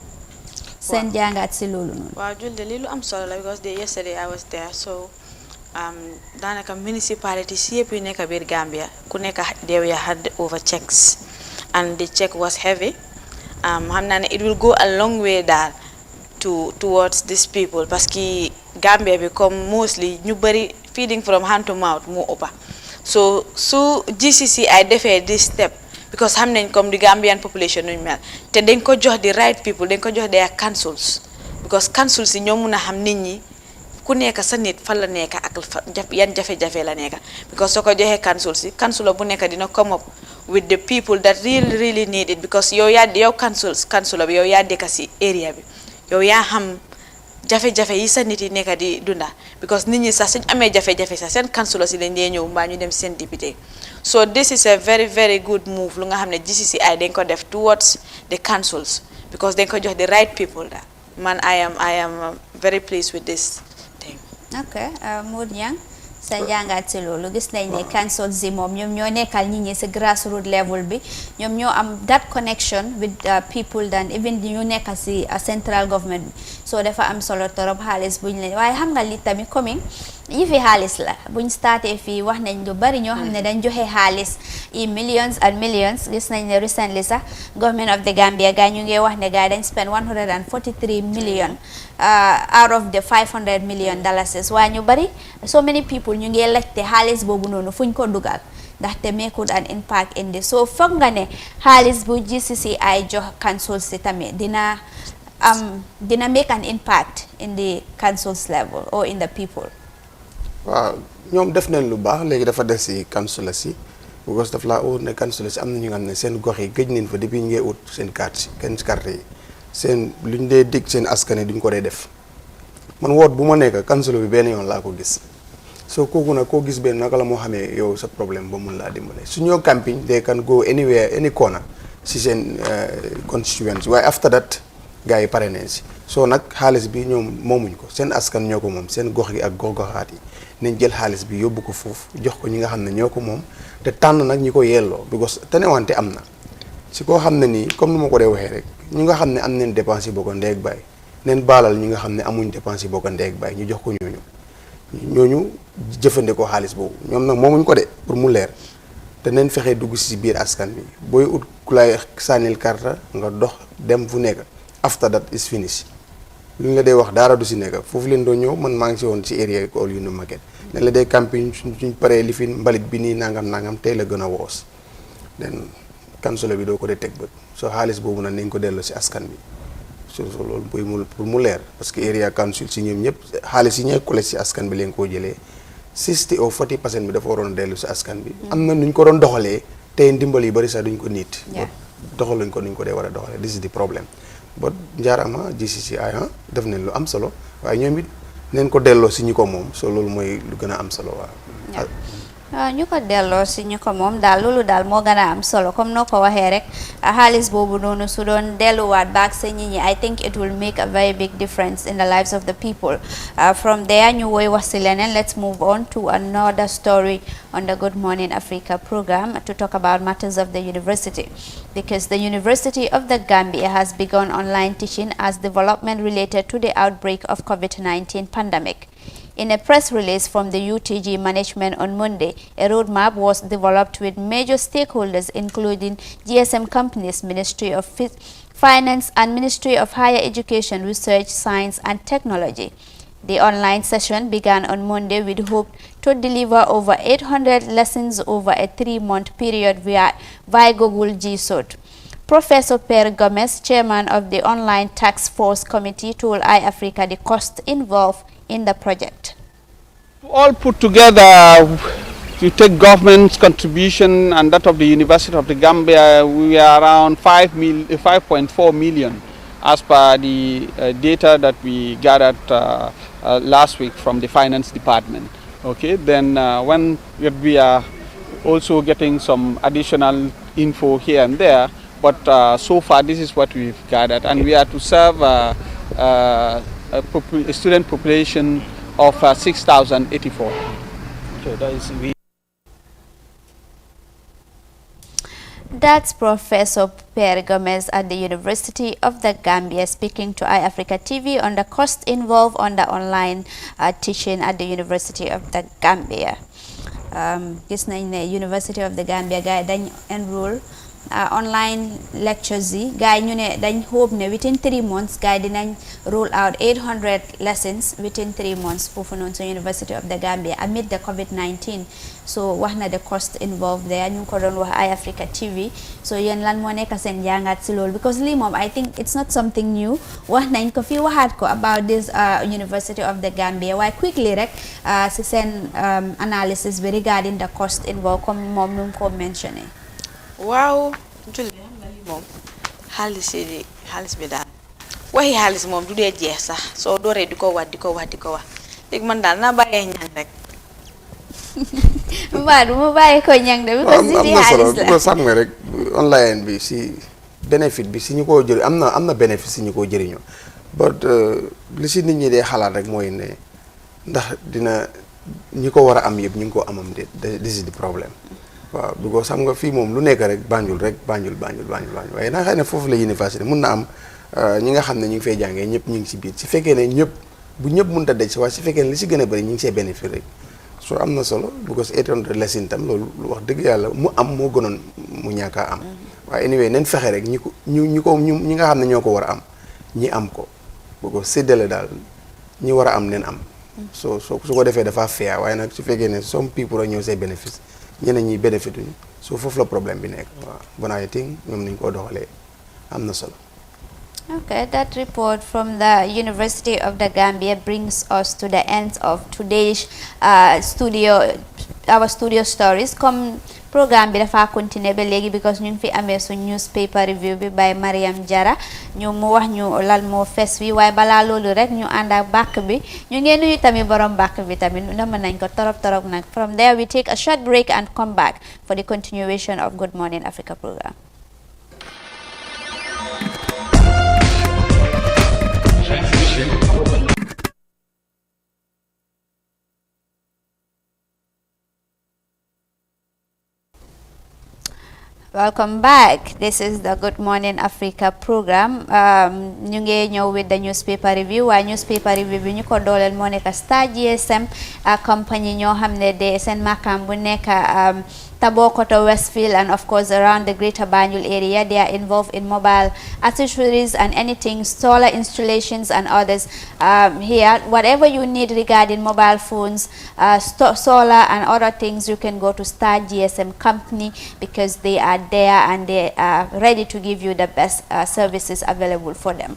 seen jàngat si loolu noonu. Waaw Julde li lu am solo la because yesterday I was there so daanaka municipality si yëpp yu nekk biir Gambia ku nekk they had over checks and the check was heavy. Xam naa ne it will go a long way daal towards these people parce que Gambia bi comme mostly ñu bari feeding from hand to mouth moo ëppa so su GCCI defee this step because xam nañ comme the Gambian population nuñ mel te dañ ko jox the right people dañ ko jox their councils because councils yi ñoo mun a xam nit ñi ku nekk sa nit fan la nekk ak yan jafe-jafe la nekk because soo ko joxee council bu nekk dina come up with the people that really need it because yow council bi yow yaa dëkk si area bi yow yaa xam jafe-jafe yi sa nit yi nekk di dunda because nit ñi sax suñ amee jafe-jafe sax seen council si lañ dee ñëw mbaa ñu dem seen député so this is a very very good move lu nga xam ne GCCI dañ ko def towards the councils because dañ ko jox the right people da man I am very pleased with this. Okay, Modou Niang sa jàngat si loolu gis nañ ne councils yi moom ñoom ñoo nekkal nit ñi si grassroots level bi ñoom ñoo am that connection with people than even ñu nekk si central government bi so dafa am solo torop xaalis buñ leen waaye xam nga li tamit coming yi fi xaalis la buñ starté fii wax nañ lu bari ñoo xam ne dañ joxe xaalis i millions and millions gis nañ ne recently sax government of the Gambia gaa ñu ngi wax ne gaa dañ spend 143 million out of the 500 million dollars waaye ñu bari so many people ñu ngi laajte xaalis boobu noonu fuñ ko dugal ndaxte meekut an impact in this so foog nga ne xaalis bu GCCI jox council si tamit dina make an impact in the council's level or in the people. waaw ñoom def nañ lu baax léegi dafa des si council si because daf laa wóor ne council si am na ñu nga xam ne seen gox yi gëj nañ fa depuis ñu ngi ut seen carte yi seen lu ñu dee dig seen askan yi duñ ko dee def man woot bu ma nekk council bi benn yoon laa ko gis so kooku nag koo gis benn naka la moo xamee yow sa problème ba mun laa dimbale su ñoo campagne they can go anywhere any corner si seen constituency waaye after that gars yi pare nañ si soo nag xaalis bi ñoom moomuñ ko seen askan ñoo ko moom seen gox gi ak gox-goxaat yi nañ jël xaalis bi yóbbu ko foofu jox ko ñi nga xam ne ñoo ko moom te tànn nag ñi ko yelloo because tenewante am na si koo xam ne nii comme ni ma ko dee waxee rek ñi nga xam ne am neen dépense yi bokk ndeeg baay neen baalal ñi nga xam ne amuñ dépense yi bokk ndeeg baay ñu jox ko ñooñu jëfandikoo xaalis boobu ñoom nag moomuñ ko de pour mu leer te neen fexee dugg si biir askan bi booy ut ku lay sànnil karta nga dox dem fu nekk after that is finished lu ñu la dee wax dara du si nekk foofu leen doon ñëw man maa ngi si woon si area all yu nu market ne la dee campagne suñ paree li fi mbalit bi nii nangam tey la gën a woos den kansolo bi doo ko dee teg bët soo xaalis boobu nag nañ ko delloo si askan bi so loolu pour mu leer parce que area council si ñoom ñëpp xaalis yi ñooy collecte si askan bi leen koo jëlee 60 ou 40% bi dafa waroon dellu si askan bi am na nuñ ko doon doxalee tey ndimbal yu bari sax duñ ko niit doxaluñ ko nuñ ko dee war a doxalee this is the problem but njaarama GCCI def nañ lu am solo waaye ñoom it neen ko delloo si ñu ko moom so loolu mooy lu gën a am solo waaw ñu ko delloo si ñu ko moom daal loolu daal moo gën a am solo comme noo ko waxee rek xaalis boobu noonu su doon delluwaat back sa nit ñi I think it will make a very big difference in the lives of the people from there ñu woy wax si leneen let's move on to another story on the Good Morning Africa program to talk about matters of the university because the University of the Gambia has begun online teaching as development related to the outbreak of COVID-19 pandemic. In a press release from the UTG management on Monday, a roadmap was developed with major stakeholders including GSM companies, Ministry of Finance and Ministry of Higher Education, Research, Science and Technology. The online session began on Monday with hope to deliver over 800 lessons over a 3-month period via Google G-Suite. Professor Per Gomez, chairman of the Online Task Force Committee, told iAfrica the cost involved in the project. All put together, you take government's contribution and that of the University of the Gambia, we are around 5.4 million as per the data that we gathered last week from the finance department. Okay, then when we are also getting some additional info here and there, but so far this is what we've gathered, and we are to serve a student population of 6,084. Okay, that is That's Professor Per Gomez at the University of the Gambia speaking to iAfrica TV on the cost involved on the online teaching at the University of the Gambia. Gis nañ ne University of the Gambia gars dañ enroll online lectures yi gars ñu ne dañ hope ne within 3 months gars dinañ roll out 800 lessons within 3 months foofu noonu sa University of the Gambia amid the COVID-19 so wax na the cost involved there ñu ko doon wax iAfrica TV so yéen lan moo nekk seen jàngat si loolu because lii moom I think it's not something new wax nañ ko fii waxaat ko about this University of the Gambia waaye quickly rek si seen analysis bi regarding the cost involved comme moom nu mu ko mentionné. waaw julli xam nga lii moom xaalis bi daal waxi xaalis moom du dee jeex sax soo dooree di ko wax léegi man daal naa bàyyee ñaan rek mbaa du ma bàyyi ko ñang de because si xaalis la ko sàmm rek online bi si bénéfice bi si ñu ko jëri am na bénéfice si ñu ko jëriñoo but li si nit ñi dee xalaat rek mooy ne ndax dina ñi ko war a am yëpp ñu ngi ko amam de this is the problème waaw because xam nga fii moom lu nekk rek Banjul waaye naa xëy ne foofu la université mun na am ñi nga xam ne ñu ngi fay jàngee ñëpp ñu ngi si biir si fekkee ne ñëpp bu ñëpp mënut a daj waaye su fekkee li si gën a bëri ñu ngi see bénéfice rek soo am na solo because 800 lesson tam loolu wax dëgg yàlla mu am moo gënoon mu ñàkk a am waaye anyway nañ fexe rek ñi nga xam ne ñoo ko war a am ñi am ko bu ko séddale daal ñi war a am neen am su ko defee dafa fair waaye nag su fekkee ne some people a ñëw see bénéfice ñeneen ñi bénéfice uñu so foofu la problème bi nekk waaw bon I think ñoom nañ koo doxalee am na solo. Okay, that report from the University of the Gambia brings us to the end of today's our studio stories. Comme programme bi dafa continuer ba léegi because ñu ngi fi amee su newspaper review bi by Mariam Jara ñu mu wax ñu lan moo fes wi waaye balaa loolu rek ñu ànd ak bàkk bi ñu ngeen nuyu tamit borom bàkk bi tamit nama nañ ko torop nag. From there we take a short break and come back for the continuation of Good Morning Africa program. Welcome back. This is the Good Morning Africa program. Ñu ngi ñëw with the newspaper review. Waaye newspaper review bi ñu ko dooleel moo nekk Star GSM compagnie ñoo xam ne de seen makam bu nekk Tabokoto, Westfield, and of course around the greater Banjul area. They are involved in mobile accessories and anything, solar installations and others. Here, whatever you need regarding mobile phones, solar and other things, you can go to Star GSM company because they are there and they are ready to give you the best services available for them.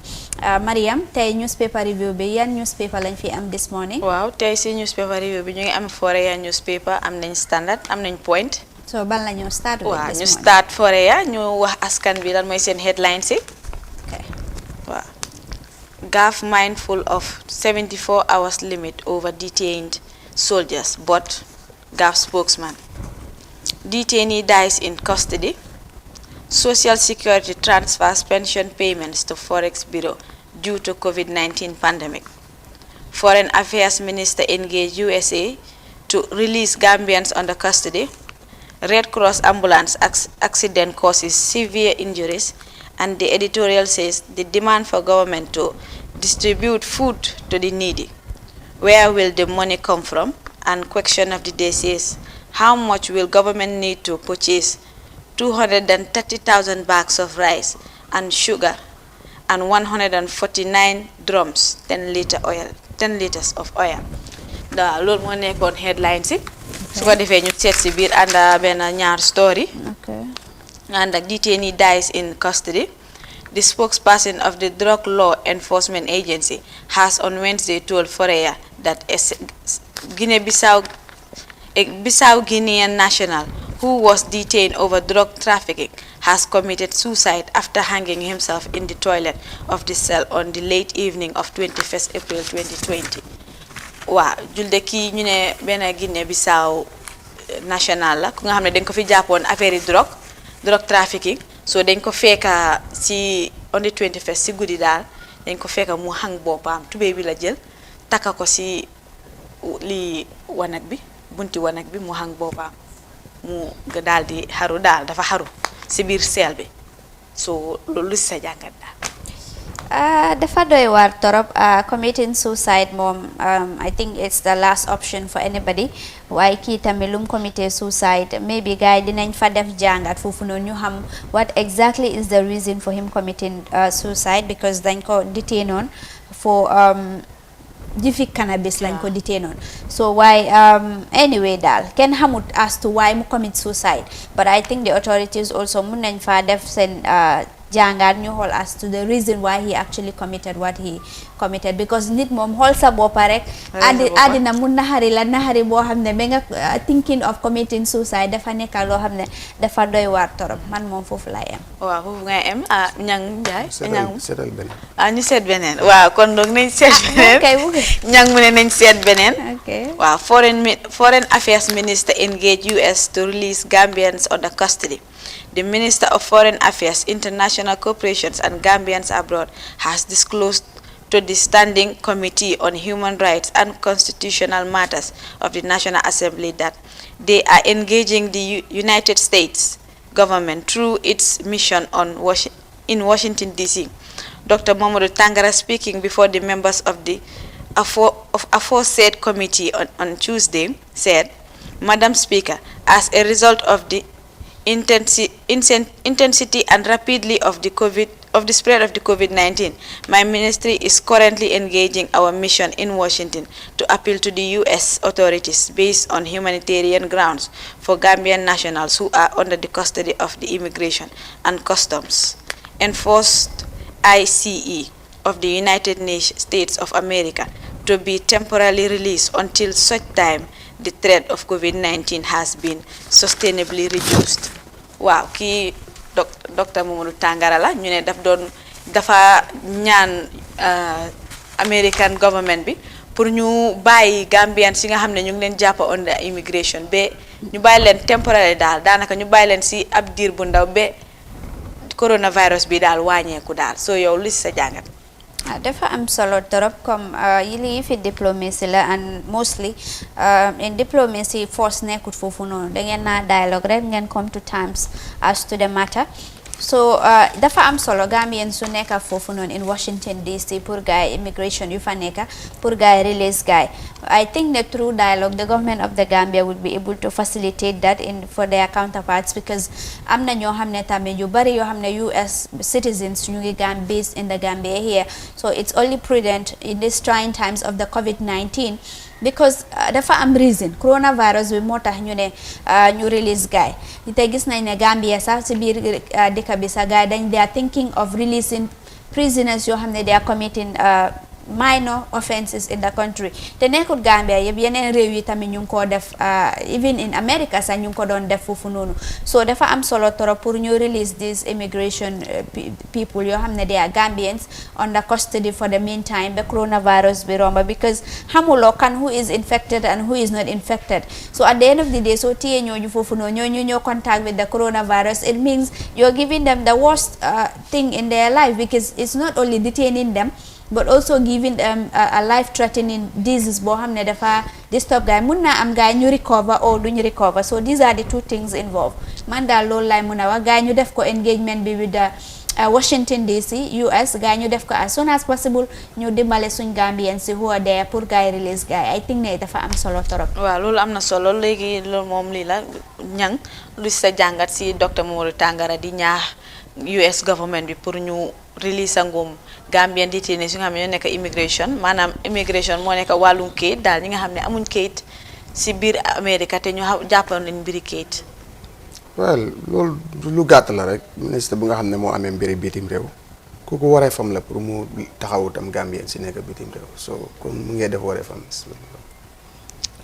Mariam, tey newspaper review bi yan newspaper lañ fi am this morning? Wow, tey si newspaper review bi ñu ngi am Foreya newspaper, am nañ Standard, am nañ Point. So ban la ñu start with waaw this ñu morning? start Foreya ñu wax askan bi lan mooy seen headlines yi. Okay. Waaw. GAF mindful of 74 hours limit over detained soldiers, but GAF spokesman. Detainee dies in custody. Social Security transfers pension payments to Forex Bureau due to COVID-19 pandemic. Foreign Affairs Minister engaged USA to release Gambians under custody. Red Cross ambulance accident causes severe injuries, and the editorial says the demand for government to distribute food to the needy. Where will the money come from? And question of the day says, how much will government need to purchase 230,000 bags of rice and sugar and 149 drums, 10 liters of oil? The loolu moo nekkoon headlines yi. Su ko defee ñu seet si biir ànd benn ñaar story. Okay. And the detainee dies in custody. The spokesperson of the Drug Law Enforcement Agency has on Wednesday told Foreya that a Bissau Guinean national who was detained over drug trafficking has committed suicide after hanging himself in the toilet of the cell on the late evening of 21st April 2020. Waaw julde kii ñu ne benn Guinée Bissau national la ku nga xam ne dañ ko fi jàppoon affaire drug trafficking, so dañ ko fekka si on the 21st si guddi daal dañ ko fekka mu hang boppam tubéy bi la jël takka ko si li wanag bi bunti wanag bi mu hang boppam mu nga daal di xaru daal dafa xaru si biir seel bi so loolu si sa jàngat daal. Dafa doy waar torop committing suicide moom I think it's the last option for anybody waaye kii tamit lum committed suicide maybe gars yi dinañ fa def jàngat foofu noonu ñu xam what exactly is the reason for him committing suicide because dañ ko detain on for jëfi cannabis lañ ko detain on so why anyway daal kenn xamut as to why mu commit suicide but I think the authorities also mun nañ fa def seen jàngat ñu xool as to the reason why he actually committed what he committed because nit moom xool sa boppa rek àddina mu naxari la naxari boo xam ne ba nga thinking of committing suicide dafa nekk loo xam ne dafa doy waar torop man moom foofu lay am. Waaw foofu ngay am ñang Njaay seetal beneen ñu seet beneen waaw kon donc nañ seet beneen ñang mu ne nañ seet beneen waaw Foreign Affairs Minister engaged US to release Gambians under custody. The Minister of Foreign Affairs, International Cooperations and Gambians Abroad has disclosed to the Standing Committee on Human Rights and Constitutional Matters of the National Assembly that they are engaging the United States government through its mission in Washington, D.C. Dr. Mamadou Tangara speaking before the members of the aforesaid committee on Tuesday said, Madam Speaker, as a result of the intensity and rapidly of the spread of the COVID-19, my ministry is currently engaging our mission in Washington to appeal to the U.S. authorities based on humanitarian grounds for Gambian nationals who are under the custody of the Immigration and Customs Enforced ICE of the United States of America to be temporarily released until such time the threat of COVID-19 has been sustainably reduced. Wow, kii docteur Momodou Tangara la ñu ne dafa ñaan American government bi pour ñu bàyyi Gambians yi nga xam ne ñu ngi leen jàpp under immigration ba ñu bàyyi leen temporary daal daanaka ñu bàyyi leen si ab diir bu ndaw ba coronavirus bi daal wàññeeku daal so yow li si sa jàngat. Dafa am solo torop comme yili fi diplomacy la and mostly in diplomacy force nekkut foofu noonu da ngeen naa dialogue rek ngeen come to terms as to the matter. So dafa am solo Gambien su nekka foofu noonu in Washington DC pour gaay immigration yu fa nekka pour gaay release gaay. I think that through dialogue the government of the Gambia would be able to facilitate that for their counterparts because am na ñoo xam ne tamit yu bari yoo xam ne US citizens ñu ngi based in the Gambia here, so it's only prudent in these trying times of the COVID-19 because dafa am reason coronavirus bi moo tax ñu ne ñu release gaay te gis nañ ne Gambia sax ci biir dëkk bi sax gaay they are thinking of releasing prisoners yoo xam ne they are committing minor offenses in the country te nekkut Gambia yëpp yeneen réew yi tamit ñu ngi ko def even in America sax ñu ngi ko doon def foofu noonu so dafa am solo trop pour ñu release these immigration people yoo xam ne they are Gambians under custody for the meantime ba coronavirus bi romba because xamuloo kan who is infected and who is not infected so at the end of the day so téye ñooñu foofu noonu ñoo contact with the coronavirus it means you're giving them the worst thing in their life because it's not only detaining them but also giving them a life-threatening disease boo xam ne dafa disturb gaay mun naa am gaay ñu recover or duñu recover so these are the two things involved man daal loolu lay mun a wax gaay ñu def ko engagement bi with the Washington DC US gaay ñu def ko as soon as possible ñu dimbale suñ Gambians si who are there pour gaay release gaay I think ne dafa am solo torop. waaw loolu am na solo léegi loolu moom lii la ñang lu sa jàngat si docteur Momodou Tangara di ñaax US government bi pour ñu release ngum Gambian detainees yi nga xam ne ñoo nekk immigration maanaam immigration moo nekk wàllum kayit daal ñi nga xam ne amuñ kayit si biir Amérique te ñu jàppoon nañ mbiri kayit. well loolu lu gàtt la rek ministre bu nga xam ne moo amee mbiri bitim réew kooku waree fam la pour mu taxawu tam Gambien si nekk bitim réew so kon mu ngee def waree fam.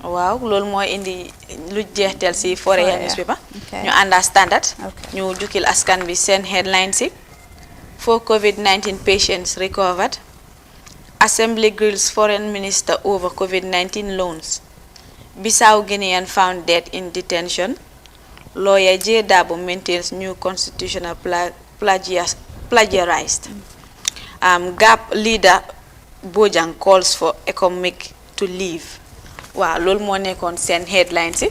waaw loolu mooy indi lu jeexteel si Foreign newspaper ñu understand ñu jukkil askan bi seen headline si 4 COVID-19 patients recovered. Assembly grills Foreign Minister over COVID-19 loans. Bissau Guinean found dead in detention. Lawyer J. Dabo maintains new constitutional plagiarized. GAP leader Bojang calls for economic to leave. Wow, loolu moo nekkoon seen headlines yi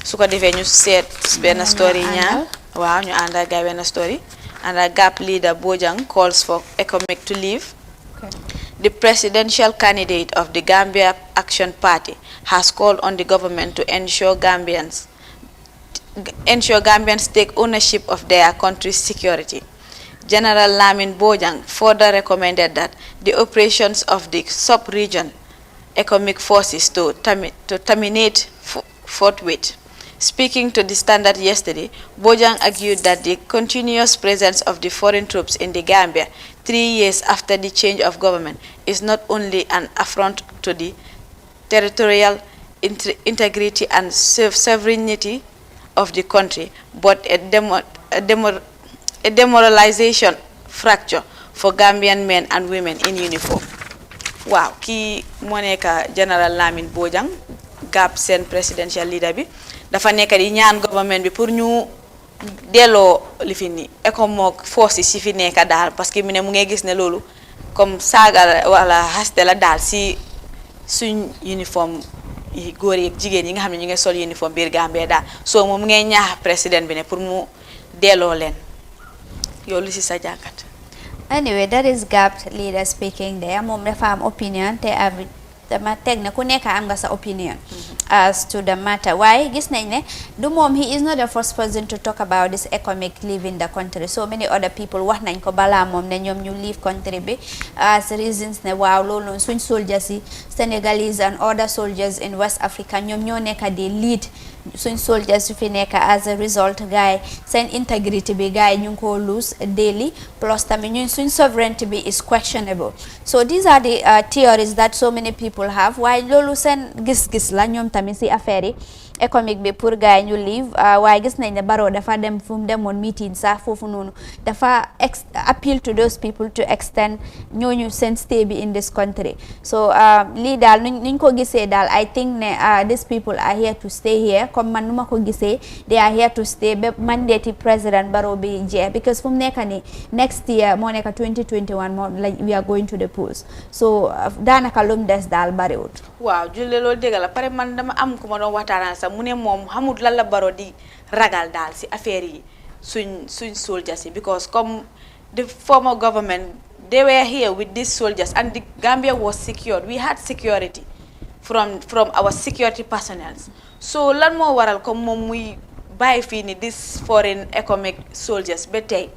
su ko defee ñu seet benn story ñaar waaw ñu ànd ak gaay benn story. And a GAP leader Bojang calls for economic to leave. The presidential candidate of the Gambia Action Party has called on the government to ensure Gambians take ownership of their country's security. General Lamin Bojang further recommended that the operations of the sub-region economic forces to terminate forthwith. Speaking to the Standard yesterday, Bojang argued that the continuous presence of the foreign troops in the Gambia 3 years after the change of government is not only an affront to the territorial integrity and sovereignty of the country, but a demoralization fracture for Gambian men and women in uniform. Wow, ki moo nekk General Lamin Bojang GAP seen presidential leader bi dafa nekk di ñaan government bi pour ñu delloo li fi ni economic forces si fi nekk daal parce que mu ne mu ngay gis ne loolu comme saaga wala haste la daal si suñ uniforme yi góor yi jigéen yi nga xam ne ñu ngi sol uniforme biir Gambie daal so moom mu ngay ñaax président bi ne pour mu delloo leen yow lu si sa jàngat. Anyway, that is GAP leader speaking there. Moom dafa am opinion te dama teg ne ku nekk am nga sa opinion as to the matter. Why gis nañ ne du moom he is not the first person to talk about this economic leaving the country. So many other people wax nañ ko balaa moom ne ñoom ñu leave country bi as reasons ne waaw loolu suñ soldiers yi Senegalese and other soldiers in West Africa ñoom ñoo nekk di lead suñ soldiers yu fi nekk as a result gaay seen integrity bi gaay ñu ngi ko lose daily plus tamit ñun suñ sovereignty bi is questionable. So these are the theories that so many people have. Waaye loolu seen gis-gis la ñoom tamit si affaire yi économique bi pour gaay ñu leave waaye gis nañ ne Barrow dafa dem fu mu demoon meeting sax foofu noonu dafa appeal to those people to extend ñooñu seen stay bi in this country. So lii daal nuñ ko gisee daal I think ne these people are here to stay here comme man nu ma ko gisee they are here to stay ba mandate président Barrow bi jeex because fu mu nekk ni next year moo nekk 2021 moo we are going to the polls so daanaka lu mu des daal bariwut. waaw julle loolu dégg la pare man dama am ku ma doon waxtaanal sax mu ne moom xamul lan la Barrow di ragal daal si affaire yi suñ soldiers yi because comme the former government they were here with these soldiers and the Gambia was secured. We had security from our security personnel. So lan moo waral comme moom muy bàyyi fii ni this foreign economic soldiers ba tey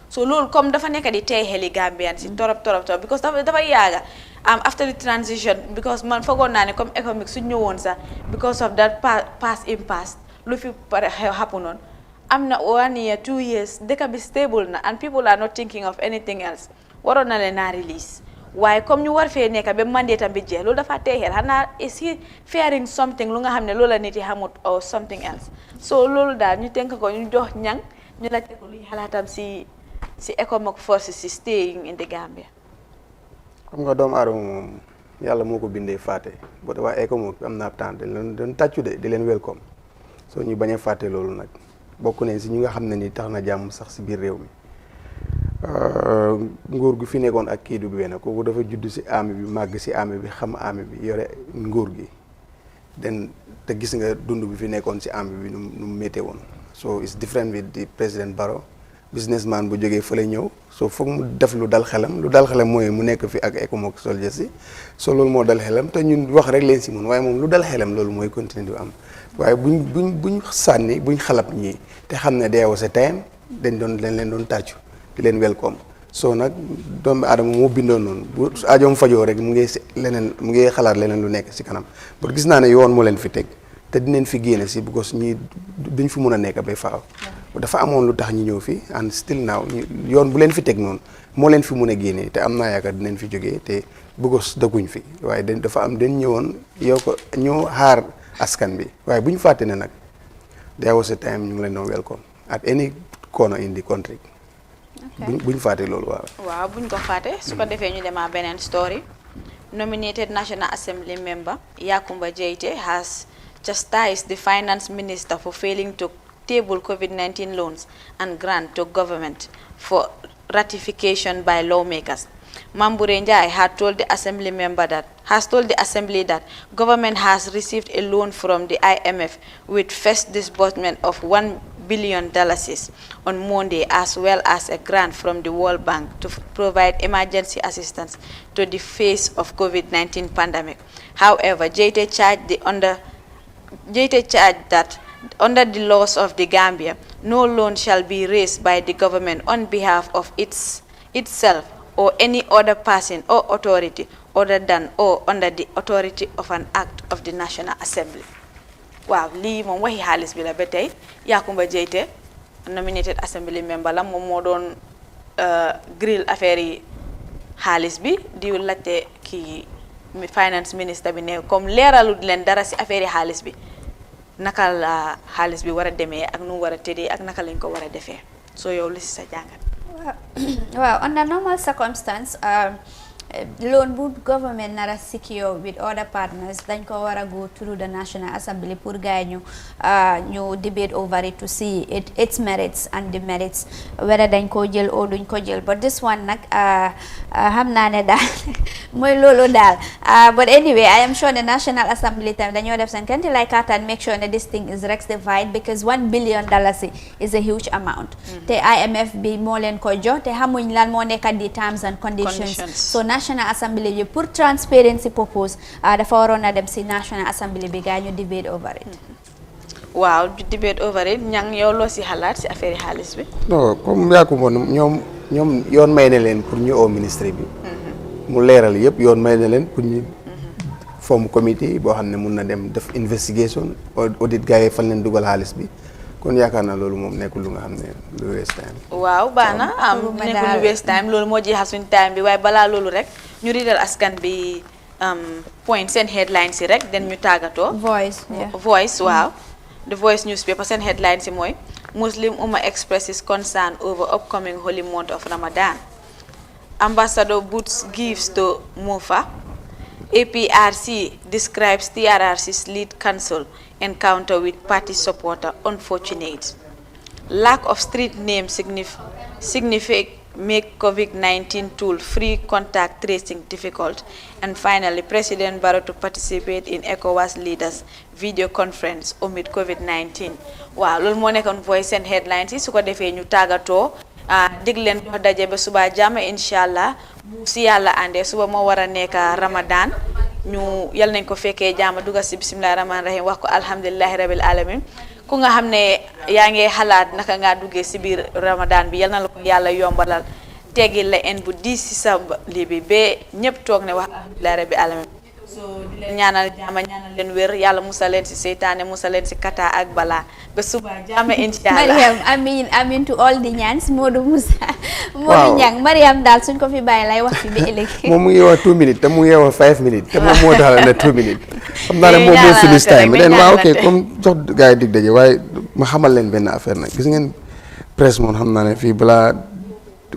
so loolu comme dafa nekk di tey xeli Gambian si torop because dafa yaaga after the transition because man foogoon naa ne comme economic su ñëwoon sax because of that past impasse lu fi happen on am na 1 year 2 years dëkk bi stable na and people are not thinking of anything else waroon na leen naa release waaye comme ñu war fee nekk ba mandate am bi jeex loolu dafa tey xel xanaa is he fearing something lu nga xam ne loolu la nit yi xamut or something else so loolu daal ñu tënk ko ñu jox ñang ñu laajte ko luy xalaatam si economic forces si staying in the Gambia. xam nga doomu aadama moom yàlla moo ko bindee fàtte boo te waa economique am naa temps dañ leen doon tàccu de di leen welcome soo ñu bañ a fàtte loolu nag bokk nañ si ñu nga xam ne ni tax na jàmm sax si biir réew mi nguur gu fi nekkoon ak kii du benn kooku dafa judd si armée bi màgg si armée bi xam armée bi yore nguur gi te gis nga dund bi fi nekkoon si armée bi nu mu méttee woon so it's different with the président Barrow businessman bu jógee fële ñëw so foog mu def lu dal xelam mooy mu nekk fi ak economic soldiers yi so loolu moo dal xelam te ñun wax rek leen si mun waaye moom lu dal xelam loolu mooy continuer di am waaye buñ sànni buñ xalab ñii te xam ne dee was a time dañ leen doon tàccu di leen welcome so nag doomu aadama moo bindoon noonu bu ajoom fajoo rek mu ngi xalaat leneen lu nekk si kanam parce que gis naa ne yoon moo leen fi teg te dinañ fi génne si because ñii duñ fi mun a nekk bay faaw dafa amoon lu tax ñu ñëw fi and still now yoon bu leen fi teg noonu moo leen fi mun a génnee te am naa yaakaar dinañ fi jógee te bëggos dëgguñ fi waaye dafa am dañ ñëwoon yow ko ñëw xaar askan bi waaye bu ñu fàtte ne nag there was a time ñu ngi leen doon welcome at any corner in the country buñ fàtte loolu waaw buñ ko fàtte su ko defee ñu demaa beneen story nominated National Assembly member Yakumba Jaiteh has chastised the finance minister for failing to table COVID-19 loans and grant to government for ratification by lawmakers. Mambure Njai had told the assembly that government has received a loan from the IMF with first disbursement of $1 billion on Monday, as well as a grant from the World Bank to provide emergency assistance to the face of COVID-19 pandemic. However, Jaiteh charged that under the laws of the Gambia, no loan shall be raised by the government on behalf of itself or any other person or authority other than or under the authority of an act of the National Assembly. Wow, lii moom waxi xaalis bi la ba tey Yakumba Jaiteh nominated assembly member la moom moo doon grill affaire yi xaalis bi di laajte kii finance minister bi ne comme leeralu leen dara si affaire yi xaalis bi naka la xaalis bi war a demee ak nu war a tëddee ak naka lañ ko war a defee so yow li si sa jàngat. Well, under normal circumstance, loan would government nara secure with other partners dañ ko war a go through the National Assembly pour gaay ñu debate over it to see its merits and demerits whether dañ ko jël or duñ ko jël but this one nag xam naa ne daal mooy loolu daal but anyway I am sure the National Assembly tam dañoo def seen kenti lay kattan make sure that this thing is rectified because $1 billion is a huge amount te IMF bi moo leen ko jox te xamuñ lan moo nekk di terms and conditions so National Assembly bi pour transparency purpose dafa waroon a dem si National Assembly bi gaa ñu debate over it. waaw debate over it ñang yow loo si xalaat si affaire yi xaalis bi. non comme yaa ko moom ñoom yoon may na leen pour ñu oo ministre bi. mu leeral yëpp yoon may na leen pour ñu form comité boo xam ne mun na dem def investigation audit gars yi fan leen dugal xaalis bi kon yaakaar naa loolu moom nekkul lu nga xam ne lu waste time. waaw baax na nekkul lu waste time loolu moo jeexal suñu time bi waaye balaa loolu rek ñu riidal askan bi point seen headlines yi rek den ñu tàggatoo. Voice waaw. The Voice newspaper seen headlines yi mooy Muslim Ummah expresses concern over upcoming holy month of Ramadan. Ambassador Boots gives to Mufa. APRC describes TRRC's lead council encounter with party supporter unfortunate. Lack of street name significant make COVID-19 tool free contact tracing difficult. And finally, President Barrow to participate in ECOWAS leaders video conference amid COVID-19. Waaw loolu moo nekkoon Voice and headlines yi su ko defee ñu tàggatoo dig leen dox daje ba suba jàmm inshallah bu si yàlla àndee suba moo war a nekk Ramadan ñu yal nañ ko fekkee jàmm dugal si bismillahir rahmanir rahim wax ko alhamdulillahi rabbil alamin ku nga xam ne yaa ngi xalaat naka ngaa duggee si biir Ramadan bi yal na la ko yàlla yombalal teggil la en bu diis si sa lii bi ba ñëpp toog ne wax alhamdulillahi rabbil alamin so di leen ñaanal jàmm ñaanal leen wér yàlla musal leen si seytaane musal leen si kata ak balaa ba suba jàmm inshallah. Mariam amin to all the ñaans Modou Moussa. Modou Ñang Mariam daal suñ ko fi bàyyi lay wax fi ba ëllëg. moom mu ngi wax 2 minutes te mu ngi wax 5 minutes te moom moo tax ne 2 minutes. xam naa ne moom moo finish time leen waaw ok comme jox gars yi dig daje waaye ma xamal leen benn affaire nag gis ngeen presse moom xam naa ne fii balaa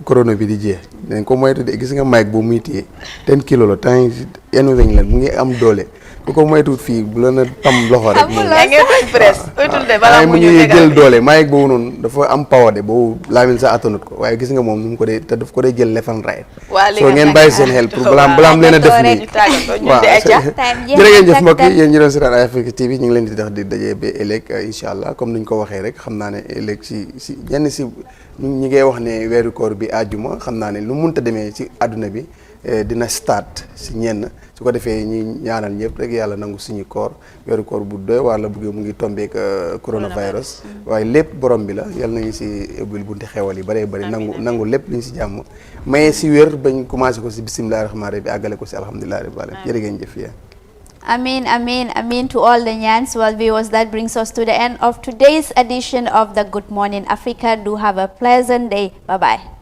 corona bi di jeex dañ ko moytu de gis nga mic boobu muy téye 10 kilos la temps yenn weñ la mu ngi am doole bu ko moytuwut fii bu la na tam loxo rek mu ngi jël doole mic boobu noonu dafa am power de boobu laamin sa attanut ko waaye gis nga moom nu mu ko dee te daf ko dee jël left and right soo ngeen bàyyi seen xel pour balaam leen a def nii waaw jërëngeen jëf mbokk yi yéen ñu doon seetaan Africa TV ñu ngi leen di tax di dajee ba ëllëg incha allah comme niñ ko waxee rek xam naa ne ëllëg si ñenn si ñi ngay wax ne weeru koor bi àjjuma xam naa ne lu munta demee ci àdduna bi dina start si ñenn su ko defee ñi ñaanal ñëpp rek yàlla nangu suñu koor weeru koor bu doy waar la bëggee mu ngi tombeek coronavirus waaye lépp borom bi la yàlla nañu si ubbil bunti xewal yi bëree bëri nangu lépp li ñu si jàmm maye si wér bañ commencé ko si bisimilahi rahmaani rahim bi àggale ko si alhamdulilahi rabbil alamin jërë ngeen jëf yéen Amin to all the Nyans. Well, viewers, that brings us to the end of today's edition of the Good Morning Africa. Do have a pleasant day. Bye-bye.